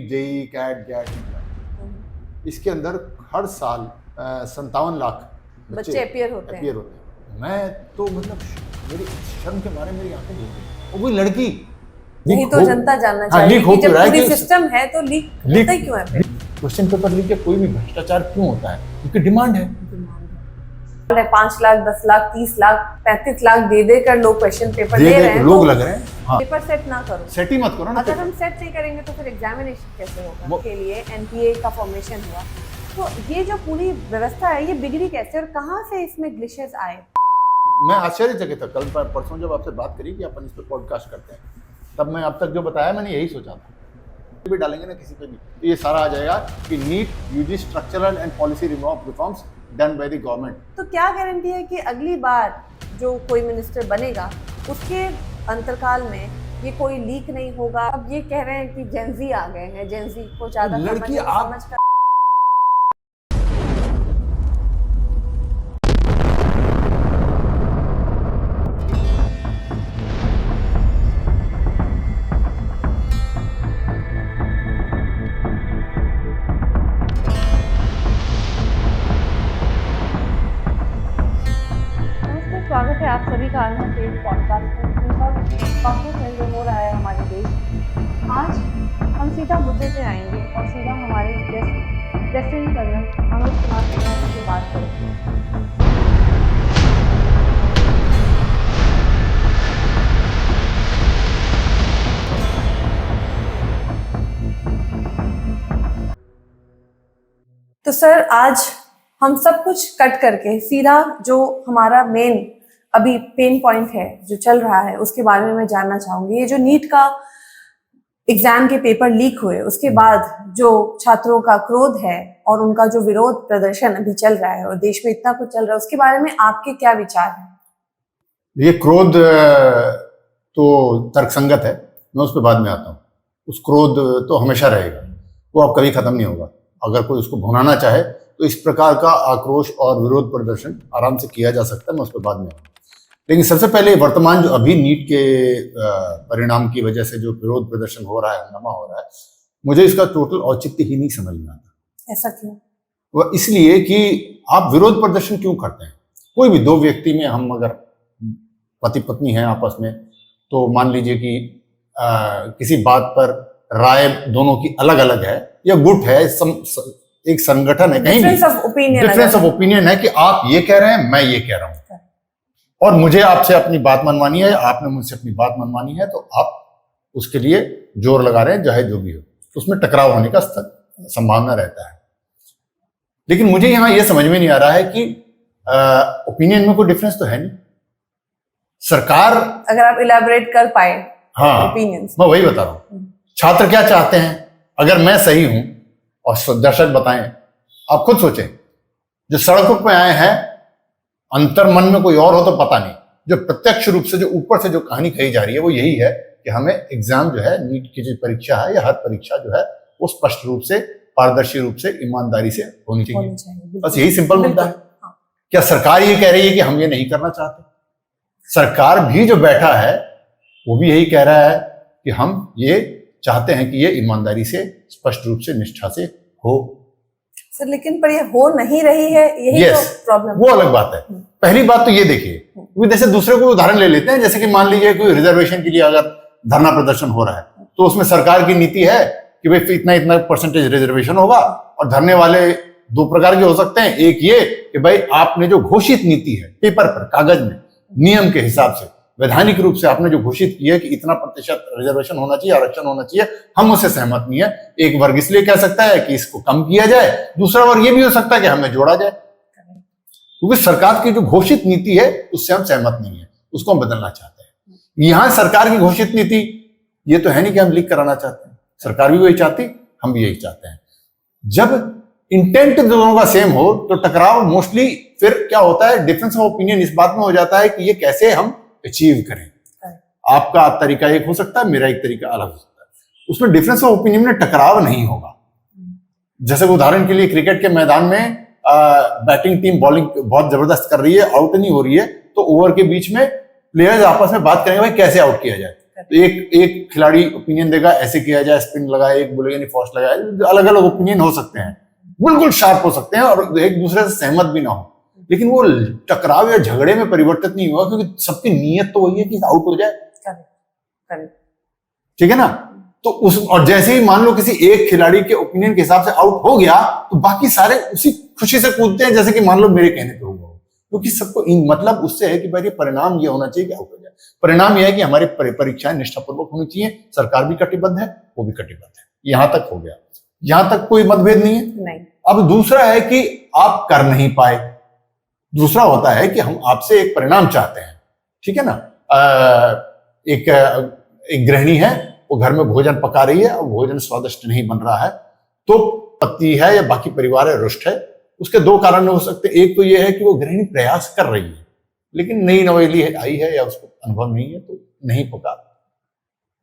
JEE cat gate इसके अंदर हर साल 57 लाख बच्चे अपीयर होते हैं। मैं तो मतलब मेरी शर्म के मारे मेरी आंखें झूल गई। और वो लड़की नहीं तो जनता जानना चाहिए कि जब पूरी सिस्टम है तो लीक होता ही क्यों है? क्वेश्चन पेपर लीक या कोई भी भ्रष्टाचार क्यों होता है? क्योंकि डिमांड है। 5 लाख 10 लाख 30 लाख 35 लाख दे कर लोग क्वेश्चन पेपर दे रहे हैं। लोग लग रहे हैं। हाँ। पेपर सेट ना करो, सेट ही मत करो ना। अगर हम सेट नहीं करेंगे तो फिर एग्जामिनेशन कैसे होगा? के लिए एनटीए का फॉर्मेशन हुआ, तो ये जो पूरी व्यवस्था है ये बिगड़ी कैसे और कहाँ से इसमें ग्लिचेस आए? मैं आश्चर्यचकित था कल परसों जब आपसे बात करी कि अपन इस पे पॉडकास्ट करते हैं, तब मैं अब तक जो बताया मैंने यही सोचा था भी डालेंगे ना किसी पे भी तो ये सारा आ जाएगा कि NEET UG structural and policy reforms done by the government. तो क्या गारंटी है कि अगली बार जो कोई मिनिस्टर बनेगा उसके अंतरकाल में ये कोई लीक नहीं होगा? अब ये कह रहे हैं कि जेंजी आ गए हैं, जेंजी को ज्यादा लड़की समझ कर स्वागत है आप सभी का आज के पॉडकास्ट में। जो हो रहा है हमारे देश, आज हम सीधा मुद्दे पे आएंगे और सीधा हमारे लेफ्टिनेंट कर्नल मनोज कुमार सिन्हा से बात करेंगे। तो सर, आज हम सब कुछ कट करके सीधा जो हमारा मेन अभी पेन पॉइंट है जो चल रहा है उसके बारे में मैं जानना चाहूंगी। ये जो नीट का एग्जाम के पेपर लीक हुए उसके बाद जो छात्रों का क्रोध है और उनका जो विरोध प्रदर्शन अभी चल रहा है और देश में इतना कुछ चल रहा है, उसके बारे में आपके क्या विचार हैं? ये क्रोध तो तर्कसंगत है, मैं उस पर बाद में आता हूँ। उस क्रोध तो हमेशा रहेगा, वो अब कभी खत्म नहीं होगा। अगर कोई उसको भुनाना चाहे तो इस प्रकार का आक्रोश और विरोध प्रदर्शन आराम से किया जा सकता है, मैं उस पर बाद में आऊँगा। लेकिन सबसे पहले वर्तमान जो अभी नीट के परिणाम की वजह से जो विरोध प्रदर्शन हो रहा है, हंगामा हो रहा है, मुझे इसका टोटल औचित्य ही नहीं समझ में आता। ऐसा क्यों? वह इसलिए कि आप विरोध प्रदर्शन क्यों करते हैं? कोई भी दो व्यक्ति में, हम अगर पति पत्नी हैं आपस में, तो मान लीजिए कि किसी बात पर राय दोनों की अलग अलग है या गुट है, एक संगठन है, कहीं डिफरेंस ऑफ ओपिनियन है कि आप ये कह रहे हैं, मैं ये कह रहा हूं और मुझे आपसे अपनी बात मनवानी है, आपने मुझसे अपनी बात मनवानी है, तो आप उसके लिए जोर लगा रहे हैं, चाहे जो भी हो, तो उसमें टकराव होने का संभावना रहता है। लेकिन मुझे यहां यह समझ में नहीं आ रहा है कि ओपिनियन में कोई डिफरेंस तो है नहीं। सरकार, अगर आप इलैबोरेट कर पाए। हाँ, ओपिनियंस मैं वही बता रहा हूं। छात्र क्या चाहते हैं, अगर मैं सही हूं और दर्शक बताएं, आप खुद सोचें। जो सड़कों पे आए हैं, अंतर मन में कोई और हो तो पता नहीं, जो प्रत्यक्ष रूप से जो ऊपर से जो कहानी कही जा रही है वो यही है कि हमें एग्जाम जो है, नीट की जो परीक्षा है या हर परीक्षा जो है वो स्पष्ट रूप से, पारदर्शी रूप से, ईमानदारी से होनी चाहिए। बस यही सिंपल मुद्दा है। क्या सरकार ये कह रही है कि हम ये नहीं करना चाहते? सरकार भी जो बैठा है वो भी यही कह रहा है कि हम ये चाहते हैं कि ये ईमानदारी से, स्पष्ट रूप से, निष्ठा से हो। सर, लेकिन पर ये हो नहीं रही है, यही तो प्रॉब्लम। वो अलग बात है। पहली बात तो ये देखिए, जैसे दूसरे को उदाहरण ले लेते हैं, जैसे कि मान लीजिए कोई रिजर्वेशन के लिए अगर धरना प्रदर्शन हो रहा है तो उसमें सरकार की नीति है कि भाई इतना इतना परसेंटेज रिजर्वेशन होगा, और धरने वाले दो प्रकार के हो सकते हैं। एक ये कि भाई आपने जो घोषित नीति है पेपर पर, कागज में, नियम के हिसाब से, वैधानिक रूप से आपने जो घोषित किया है कि इतना प्रतिशत रिजर्वेशन होना चाहिए, आरक्षण होना चाहिए, हम उससे सहमत नहीं है। एक वर्ग इसलिए कह सकता है कि इसको कम किया जाए, दूसरा वर्ग ये भी हो सकता है कि हमें जोड़ा जाए, क्योंकि सरकार की जो घोषित नीति है उससे हम सहमत नहीं है, उसको हम बदलना चाहते हैं। यहां सरकार की घोषित नीति ये तो है नहीं कि हम लीक कराना चाहते हैं, सरकार भी वही चाहती, हम भी यही चाहते हैं। जब इंटेंट दोनों का सेम हो तो टकराव मोस्टली फिर क्या होता है, डिफरेंस ऑफ ओपिनियन इस बात में हो जाता है कि ये कैसे हम अचीव करें। आपका तरीका एक हो सकता है, मेरा एक तरीका अलग हो सकता है, उसमें डिफरेंस ऑफ ओपिनियन में टकराव नहीं होगा। जैसे उदाहरण के लिए क्रिकेट के मैदान में बैटिंग टीम बॉलिंग बहुत जबरदस्त कर रही है, आउट नहीं हो रही है, तो ओवर के बीच में प्लेयर्स आपस में बात करेंगे भाई कैसे आउट किया जाए, तो एक एक खिलाड़ी ओपिनियन देगा ऐसे किया जाए, स्पिन लगाए, एक बोलेगा नहीं फास्ट लगाए, अलग अलग ओपिनियन हो सकते हैं, बिल्कुल शार्प हो सकते हैं और एक दूसरे से सहमत भी ना हो, लेकिन वो टकराव या झगड़े में परिवर्तित नहीं हुआ, क्योंकि सबकी नीयत तो वही है कि आउट हो जाए। ठीक है ना? तो उस और जैसे ही मान लो किसी एक खिलाड़ी के ओपिनियन के हिसाब से आउट हो गया, तो बाकी सारे उसी खुशी से कूदते हैं जैसे कि मान लो मेरे कहने पे हुआ हो, क्योंकि सबको मतलब उससे है कि भाई परिणाम ये होना चाहिए कि आउट हो जाए। परिणाम यह है कि हमारी परीक्षाएं निष्ठापूर्वक होनी चाहिए, सरकार भी कटिबद्ध है, वो भी कटिबद्ध है, यहां तक हो गया, यहां तक कोई मतभेद नहीं है। नहीं। अब दूसरा है कि आप कर नहीं पाए, दूसरा होता है कि हम आपसे एक परिणाम चाहते हैं, ठीक है ना? एक गृहिणी है, वो घर में भोजन पका रही है और भोजन स्वादिष्ट नहीं बन रहा है, तो पति है या बाकी परिवार है रुष्ट है। उसके दो कारण हो सकते हैं, एक तो ये है कि वो गृहिणी प्रयास कर रही है लेकिन नई नवेली आई है या उसको अनुभव नहीं है तो नहीं पका,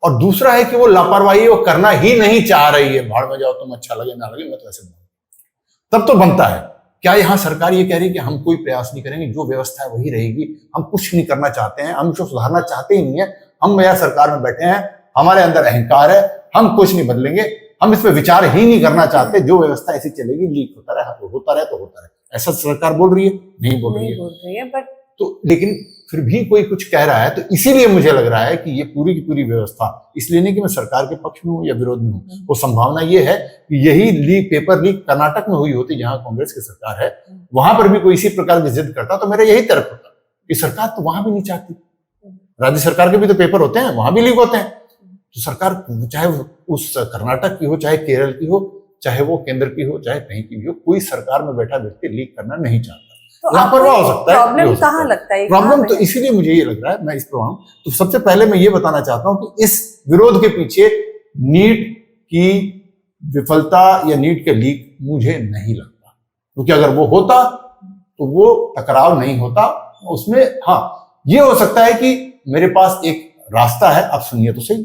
और दूसरा है कि वो लापरवाही, वो करना ही नहीं चाह रही है, भाड़ में जाओ, तुम अच्छा लगे ना लगे मैं तो ऐसे बनूं, तब तो बनता है। क्या यहाँ सरकार ये कह रही है कि हम कोई प्रयास नहीं करेंगे, जो व्यवस्था है वही रहेगी, हम कुछ नहीं करना चाहते हैं, हम इसको सुधारना चाहते ही नहीं है, हम यहाँ सरकार में बैठे हैं, हमारे अंदर अहंकार है, हम कुछ नहीं बदलेंगे, हम इस पर विचार ही नहीं करना चाहते, जो व्यवस्था ऐसी चलेगी, लीक होता रहे तो होता रहे, ऐसा सरकार बोल रही है? नहीं बोल रही है। बट तो लेकिन फिर भी कोई कुछ कह रहा है, तो इसीलिए मुझे लग रहा है कि ये पूरी की पूरी व्यवस्था, इसलिए नहीं कि मैं सरकार के पक्ष में हूं या विरोध में हूं, वो संभावना ये है कि यही पेपर लीक कर्नाटक में हुई होती जहां कांग्रेस की सरकार है, वहां पर भी कोई इसी प्रकार की जिद करता तो मेरा यही तरफ होता कि सरकार तो वहां भी नहीं चाहती, राज्य सरकार के भी तो पेपर होते हैं, वहां भी लीक होते हैं, तो सरकार चाहे उस कर्नाटक की हो, चाहे केरल की हो, चाहे वो केंद्र की हो, चाहे कहीं की भी हो, कोई सरकार में बैठा व्यक्ति लीक करना नहीं चाहता। तो लापरवाह हो सकता है। प्रॉब्लम कहाँ लगता है? प्रॉब्लम तो इसीलिए मुझे ये लग रहा है, मैं इस पर तो सबसे पहले मैं ये बताना चाहता हूं कि इस विरोध के पीछे नीट की विफलता या नीट के लीक मुझे नहीं लगता, क्योंकि अगर वो होता तो वो टकराव नहीं होता उसमें। हाँ, ये हो सकता है कि मेरे पास एक रास्ता है, आप सुनिए तो सही।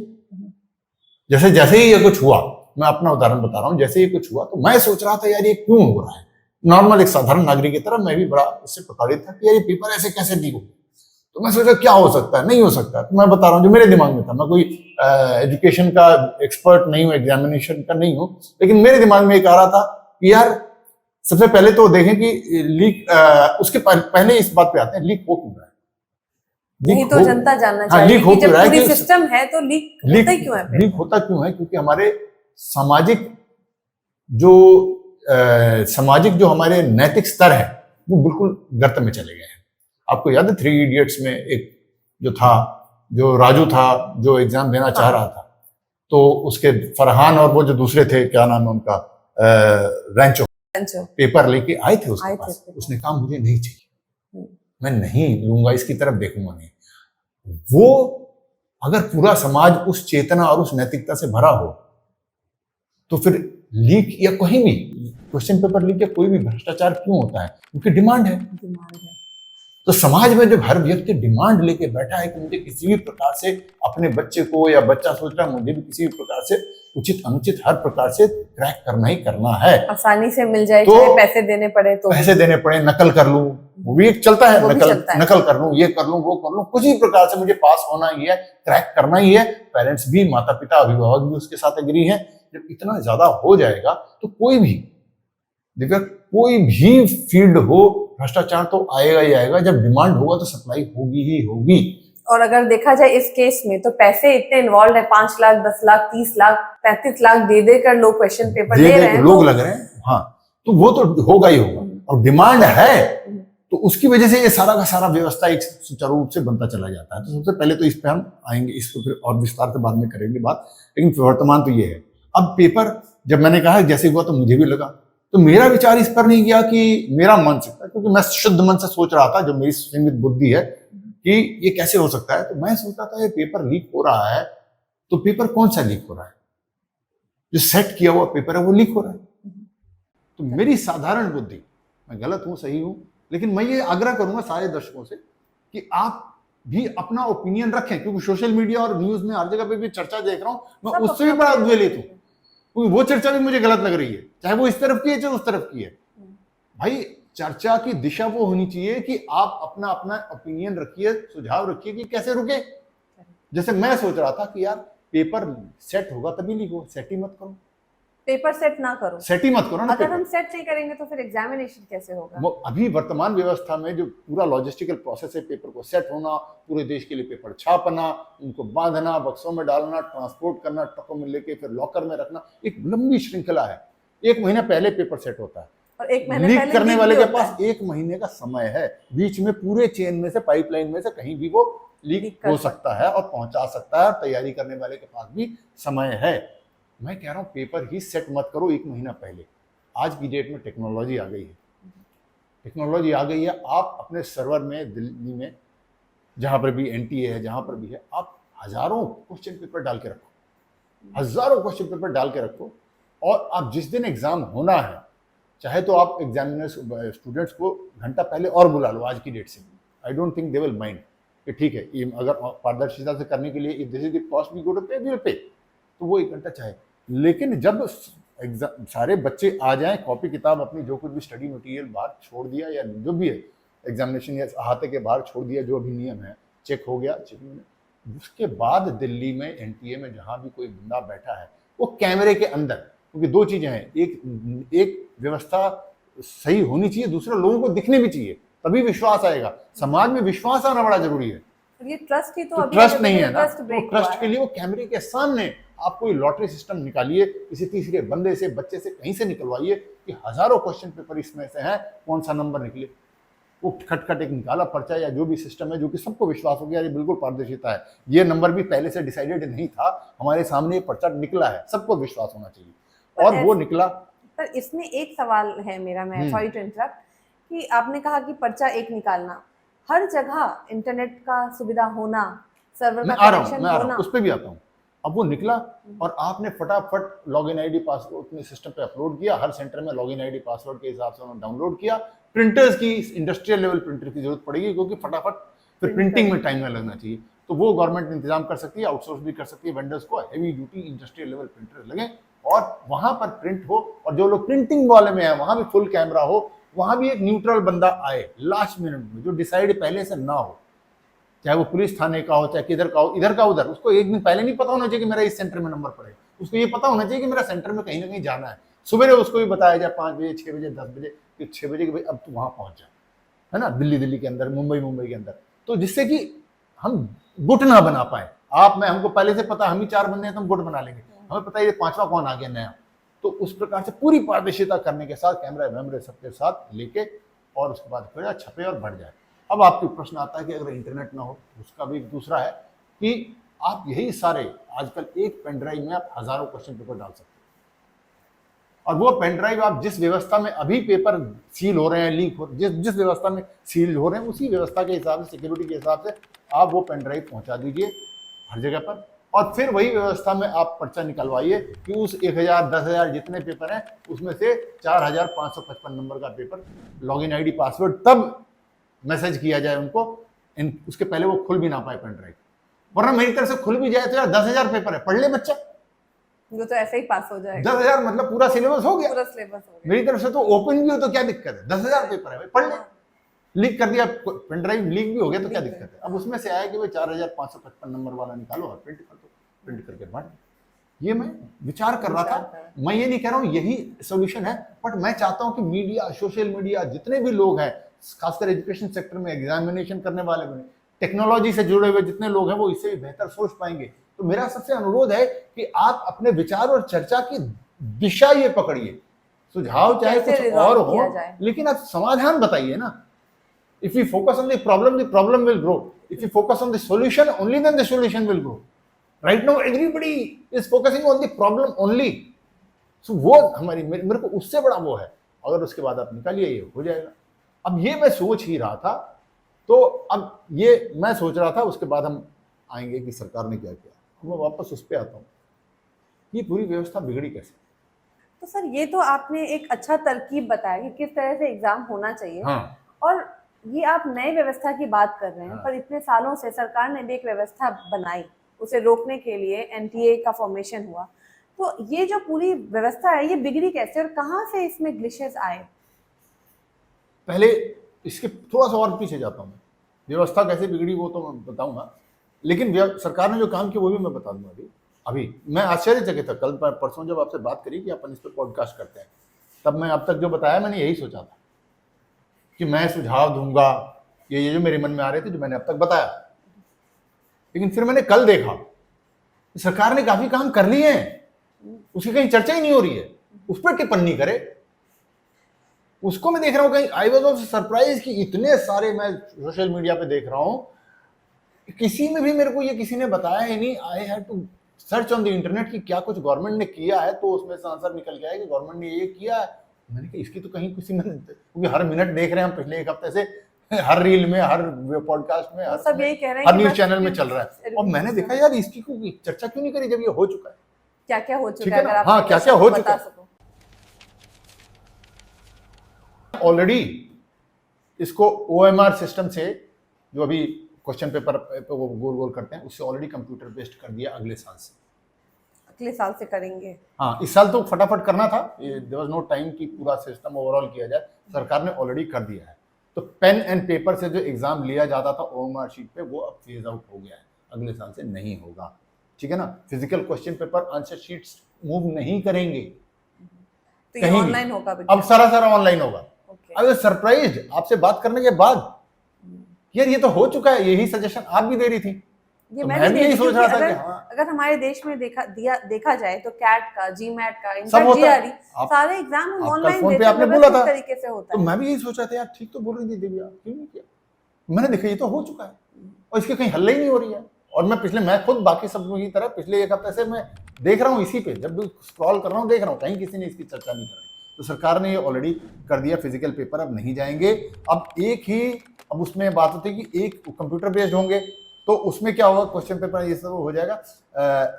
जैसे ही ये कुछ हुआ, मैं अपना उदाहरण बता रहा हूं, जैसे ही कुछ हुआ तो मैं सोच रहा था यार ये क्यों हो रहा है, नॉर्मल एक साधारण नागरिक की तरह मैं भी बड़ा इससे प्रताड़ित था कि यार ये पेपर ऐसे कैसे लीक हो। तो मैं सोचा क्या हो सकता है, नहीं हो सकता। तो मैं बता रहा हूँ जो मेरे दिमाग में था, मैं कोई एजुकेशन का एक्सपर्ट नहीं हूँ, एग्जामिनेशन का नहीं हूँ, लेकिन मेरे दिमाग में एक आ रहा था कि यार सबसे पहले तो देखें कि लीक, उसके पहले इस बात पे आते हैं, लीक हो क्यों रहा है। नहीं तो जनता जानना चाहिए कि जब पूरी सिस्टम है तो लीक होता ही क्यों है? लीक होता क्यों है? क्योंकि हमारे सामाजिक जो हमारे नैतिक स्तर है वो बिल्कुल गर्त में चले गए हैं। आपको याद है 3 इडियट्स में एक जो राजू था जो एग्जाम देना चाह रहा था, तो उसके फरहान और वो जो दूसरे थे, क्या नाम है उनका, रैंचो, पेपर लेके आए थे उसके पास। उसने कहा मुझे नहीं चाहिए, मैं नहीं लूंगा, इसकी तरफ देखूंगा नहीं। वो अगर पूरा समाज उस चेतना और उस नैतिकता से भरा हो तो फिर लीक या कहीं भी क्वेश्चन पेपर लीक या कोई भी भ्रष्टाचार क्यों होता है? क्योंकि डिमांड है। तो समाज में जब हर व्यक्ति डिमांड लेके बैठा है कि मुझे किसी भी प्रकार से अपने बच्चे को, या बच्चा सोच रहा है मुझे भी किसी भी प्रकार से उचित अनुचित हर प्रकार से क्रैक करना ही करना है, आसानी से मिल जाए, तो चाहे पैसे देने पड़े, नकल कर लूं, वो भी एक चलता है, नकल कर लूं, ये कर लूं, वो कर लूं, कुछ ही प्रकार से मुझे पास होना ही है, क्रैक करना ही है। पेरेंट्स भी, माता पिता, अभिभावक भी उसके साथ एग्री है। जब इतना ज्यादा हो जाएगा तो कोई भी फील्ड हो, भ्रष्टाचार तो आएगा ही आएगा। जब डिमांड होगा तो सप्लाई होगी ही होगी। और अगर देखा जाए इस केस में तो पैसे इतने इन्वॉल्व है, 5 लाख, 10 लाख, 30 लाख, 35 लाख दे देकर लोग क्वेश्चन पेपर ले रहे हैं, लोग लग रहे हैं। हाँ, तो वो तो होगा ही होगा, और डिमांड है तो उसकी वजह से ये सारा का सारा व्यवस्था एक सुचारू रूप से बनता चला जाता है। तो सबसे पहले तो इस पे हम आएंगे, इसको फिर और विस्तार से बाद में करेंगे बात, लेकिन वर्तमान तो ये है। अब पेपर जब मैंने कहा जैसे हुआ तो मुझे भी लगा, तो मेरा विचार इस पर नहीं गया कि मेरा मन सकता है, क्योंकि मैं शुद्ध मन से सोच रहा था, जो मेरी सीमित बुद्धि है कि ये कैसे हो सकता है। तो मैं सोच रहा था ये पेपर लीक हो रहा है, तो पेपर कौन सा लीक हो रहा है? जो सेट किया हुआ पेपर है वो लीक हो रहा है। तो मेरी साधारण बुद्धि, मैं गलत हूं सही हूं, लेकिन मैं ये आग्रह करूंगा सारे दर्शकों से कि आप भी अपना ओपिनियन रखें, क्योंकि सोशल मीडिया और न्यूज में हर जगह पे भी चर्चा देख रहा हूं, मैं उससे भी बड़ा उद्वेलित हूं, क्योंकि वो चर्चा भी मुझे गलत लग रही है, चाहे वो इस तरफ की है चाहे उस तरफ की है। भाई चर्चा की दिशा वो होनी चाहिए कि आप अपना अपना ओपिनियन रखिए, सुझाव रखिए कि कैसे रुके। जैसे मैं सोच रहा था कि यार पेपर सेट होगा तभी लिखो, सेट ही मत करो, पेपर सेट ना करो। सेट ही मत करो ना अगर पेपर। हम सेट नहीं करेंगे तो फिर एग्जामिनेशन कैसे होगा? वो अभी वर्तमान व्यवस्था में जो पूरा लॉजिस्टिकल प्रोसेस है, पेपर को सेट होना, पूरे देश के लिए पेपर छापना, उनको बांधना, बक्सों में डालना, ट्रांसपोर्ट करना, ट्रकों में लेके फिर लॉकर में रखना, एक लंबी श्रृंखला है। 1 महीना पहले पेपर सेट होता है और 1 महीने लीक पहले करने लीक वाले भी के होता पास 1 महीने का समय है, बीच में पूरे चेन में से, पाइपलाइन में से कहीं भी वो लीक कर हो सकता है और पहुंचा सकता है, तैयारी करने वाले के पास भी समय है। मैं कह रहा हूं पेपर ही सेट मत करो 1 महीना पहले। आज की डेट में टेक्नोलॉजी आ गई है, टेक्नोलॉजी आ गई है, आप अपने सर्वर में दिल्ली में जहां पर भी एनटीए है, जहां पर भी है, आप हजारों क्वेश्चन पेपर डाल के रखो, हजारों क्वेश्चन पेपर डाल के रखो, और आप जिस दिन एग्जाम होना है, चाहे तो आप एग्जामिनर्स स्टूडेंट्स को घंटा पहले और बुला लो आज की डेट से, I don't think they will mind कि ठीक है, ये अगर पारदर्शिता से करने के लिए if this is the cost we go to pay, we will pay, तो वो 1 घंटा चाहे। लेकिन जब एग्जाम सारे बच्चे आ जाएं, कॉपी किताब अपनी जो कुछ भी स्टडी मटेरियल बाहर छोड़ दिया या जो भी है एग्जामिनेशन या अहाते के बाहर छोड़ दिया, जो भी नियम है चेक हो गया, उसके बाद दिल्ली में एनटीए में जहां भी कोई बंदा बैठा है वो कैमरे के अंदर, क्योंकि 2 चीजें हैं, एक व्यवस्था सही होनी चाहिए, दूसरा लोगों को दिखने भी चाहिए, तभी विश्वास आएगा। समाज में विश्वास आना बड़ा जरूरी है। और ये ट्रस्ट ही तो अभी ट्रस्ट नहीं है ना, ट्रस्ट तो ब्रेक ट्रस्ट के लिए वो कैमरे के सामने आप कोई लॉटरी सिस्टम निकालिए, किसी तीसरे बंदे से, बच्चे से, कहीं से निकलवाइए कि हजारों क्वेश्चन पेपर इसमें से हैं, कौन सा नंबर निकले, वो खटखट एक निकाला पर्चा या जो भी सिस्टम है, जो कि सबको विश्वास हो गया ये बिल्कुल पारदर्शिता है, ये नंबर भी पहले से डिसाइडेड नहीं था, हमारे सामने ये पर्चा निकला है, सबको विश्वास होना चाहिए, और वो निकला। पर इसमें एक सवाल है मेरा, मैं सॉरी टू इंटरप्ट, कि आपने कहा कि पर्चा एक निकालना, हर जगह इंटरनेट का सुविधा होना, सर्वर का कनेक्शन होना, उस पर भी आता हूँ। अब वो निकला और आपने फटाफट लॉगिन आईडी पासवर्ड अपने सिस्टम पे अपलोड किया, हर सेंटर में लॉगिन आईडी पासवर्ड के हिसाब से उन्होंने डाउनलोड किया। प्रिंटर्स की, इंडस्ट्रियल लेवल प्रिंटर की जरूरत पड़ेगी, क्योंकि फटाफट फिर प्रिंटिंग में टाइम लगना चाहिए, तो वो गवर्नमेंट इंतजाम कर सकती है, आउटसोर्स भी कर सकती है वेंडर्स को, heavy duty industrial level printer लगे और वहां पर प्रिंट हो, और जो लोग प्रिंटिंग वाले में है वहां भी फुल कैमरा हो, वहां भी एक न्यूट्रल बंदा आए लास्ट मिनट में, जो डिसाइड पहले से ना हो, चाहे वो पुलिस थाने का हो, चाहे किधर का हो, इधर का उधर, उसको एक दिन पहले नहीं पता होना चाहिए कि मेरा इस सेंटर में नंबर पड़े, उसको ये पता होना चाहिए कि मेरा सेंटर में कहीं ना कहीं जाना है, सुबह उसको भी बताया जाए 5 बजे, 6 बजे, 10 बजे, कि 6 बजे कि भाई अब तू वहां पहुंच जा, है ना, दिल्ली के अंदर, मुंबई के अंदर, तो जिससे कि हम गुट ना बना पाए। आप मैं हमको पहले से पता, हम ही 4 बंदे हैं तो हम गुट बना लेंगे, हमें पता है ये 5वां कौन आ गया नया, तो उस प्रकार से पूरी पारदर्शिता करने के साथ कैमरा वैमरे सबके साथ लेके, और उसके बाद फिर छपे और बढ़ जाए। अब आपके प्रश्न आता है कि अगर इंटरनेट ना हो, उसका भी एक दूसरा है कि आप यही सारे आजकल एक पेन ड्राइव में आप हजारों क्वेश्चन पेपर डाल सकते हैं, और वो पेन ड्राइव आप जिस व्यवस्था में अभी पेपर सील हो रहे हैं, लीक हो, जिस व्यवस्था में सील हो रहे हैं, उसी व्यवस्था के हिसाब से, सिक्योरिटी के हिसाब से आप वो पेन ड्राइव पहुंचा दीजिए हर जगह पर, और फिर वही व्यवस्था में आप पर्चा निकलवाइए कि उस 1000 10,000 जितने पेपर हैं उसमें से 4555 नंबर का पेपर लॉगिन आईडी पासवर्ड तब मैसेज किया जाए उनको, उसके पहले वो खुल भी ना पाए पेन ड्राइव, वरना मेरी तरफ से खुल भी जाए तो यार 10,000 पेपर है, पढ़ ले बच्चा, वो तो ऐसे ही पास हो जाएगा, 10,000 मतलब पूरा सिलेबस हो गया, पूरा सिलेबस हो गया, मेरी तरफ से तो ओपन भी हो तो क्या दिक्कत है, 10,000 पेपर है भाई, पढ़ ले, लीक कर दिया पेन ड्राइव, लीक भी हो गया तो क्या दिक्कत है, अब उसमें से आया कि भाई 4555 नंबर वाला निकालो और प्रिंट कर दो, प्रिंट करके बांट। ये मैं विचार कर रहा था, मैं ये नहीं कह रहा हूँ यही सोल्यूशन है, बट मैं चाहता हूँ कि मीडिया, सोशल मीडिया, जितने भी लोग हैं, खासकर एजुकेशन सेक्टर में एग्जामिनेशन करने वाले में, टेक्नोलॉजी से जुड़े हुए जितने लोग हैं, वो इससे भी बेहतर सोच पाएंगे। तो मेरा सबसे अनुरोध है कि आप अपने विचार और चर्चा की दिशा ये पकड़िए, सुझाव चाहे कुछ और हो, लेकिन आप समाधान बताइए ना। If we focus on the problem will grow. If you focus on the solution only, then the solution will grow. Right now, everybody is focusing on the problem only. So वो हमारी, मेरे को उससे बड़ा वो है, अगर उसके बाद आप निकालिए ये हो जाएगा। अब ये मैं सोच ही रहा था, तो अब ये मैं सोच रहा था, उसके बाद हम आएंगे कि सरकार ने क्या किया, मैं वापस उस पर आता हूँ, ये पूरी व्यवस्था बिगड़ी कैसे। तो सर ये तो आपने एक अच्छा तरकीब बताया कि किस तरह से एग्जाम होना चाहिए, हाँ। और ये आप नई व्यवस्था की बात कर रहे हैं, पर इतने सालों से सरकार ने भी एक व्यवस्था बनाई, उसे रोकने के लिए एनटीए का फॉर्मेशन हुआ, तो ये जो पूरी व्यवस्था है ये बिगड़ी कैसे और कहाँ से इसमें ग्लिचेस आए? पहले इसके थोड़ा सा और पीछे जाता हूँ मैं, व्यवस्था कैसे बिगड़ी वो तो मैं बताऊंगा, लेकिन सरकार ने जो काम किया वो भी मैं बता दूंगा। अभी अभी मैं आश्चर्यचकित था, कल परसों जब आपसे बात करी कि अपन इस पर पॉडकास्ट करते हैं, तब मैं अब तक जो बताया मैंने यही सोचा था कि मैं सुझाव दूंगा, ये जो मेरे मन में आ रहे थे, जो मैंने अब तक बताया। लेकिन फिर मैंने कल देखा सरकार ने काफी काम कर लिए हैं, उसकी कहीं चर्चा ही नहीं हो रही है, उस पर टिप्पणी करे। उसको मैं देख रहा हूं कहीं, आई वाज ऑल्सो सरप्राइज कि इतने सारे मैं सोशल मीडिया पे देख रहा हूं, किसी में भी मेरे को ये किसी ने बताया ही नहीं। I had to search on the internet कि क्या कुछ गवर्नमेंट ने किया है, तो उसमें से आंसर निकल गया है कि गवर्नमेंट ने ये किया है। मैंने कहा इसकी तो कहीं किसी में, क्योंकि हर मिनट देख रहे हैं हम पिछले एक हफ्ते से, हर रील में, हर पॉडकास्ट में, हर सब यही कह रहे हैं हर कि न्यूज बस चैनल में चल रहा है। और मैंने देखा यार इसकी कोई चर्चा क्यों नहीं करी जब ये हो चुका है। क्या क्या हो ठीक चुका है है, ना? अगर आप हाँ, क्या क्या हो चुका है सको। ऑलरेडी। इसको OMR सिस्टम से, जो अभी क्वेश्चन पेपर पे वो गोल गोल करते हैं, उससे ऑलरेडी कंप्यूटर बेस्ड कर दिया अगले साल से। अगले साल से करेंगे। हाँ, इस साल तो फटाफट करना था, देयर वाज नो टाइम कि पूरा सिस्टम ओवरऑल किया जाए, सरकार ने ऑलरेडी कर दिया है। तो पेन एंड पेपर से जो एग्जाम लिया जाता था OMR शीट पे, वो अब फेज आउट हो गया है, अगले साल से नहीं होगा। ठीक है ना? Physical question paper answer sheets move नहीं करेंगे, तो ये ऑनलाइन होगा, अब सारा ऑनलाइन होगा। ओके। आई वाज सरप्राइज्ड आपसे बात करने के बाद, यार ये तो हो चुका है, यही सजेशन आप भी दे रही थी। ये तो मैं मैं भी भी यही देखती हूँ सोच रहा कि था अगर कि हाँ, अगर हमारे देश में देखा जाए तो कैट का, जीमैट का, सब इनफैक्ट होता है। GRE, सारे एग्जाम हम आप कल ऑनलाइन फोन पे देते हैं, आपने बोला व्यवस्थित था, तरीके से होता तो है। मैं भी यही सोच रहा था यार, ठीक तो बोल रही थी दिव्या, क्यों नहीं किया। मैंने देखा ये तो हो चुका है और इसकी कहीं हल ही नहीं हो रही है। और मैं खुद बाकी सब की तरह पिछले एक हफ्ते से मैं देख रहा हूँ, इसी पे जब भी स्क्रॉल कर रहा हूँ देख रहा हूँ, कहीं किसी ने इसकी चर्चा नहीं करी। तो सरकार ने ये ऑलरेडी कर दिया, फिजिकल पेपर अब नहीं जाएंगे। अब उसमें बात होती है कि एक कंप्यूटर बेस्ड होंगे, तो उसमें क्या होगा, क्वेश्चन पेपर ये सब हो जाएगा,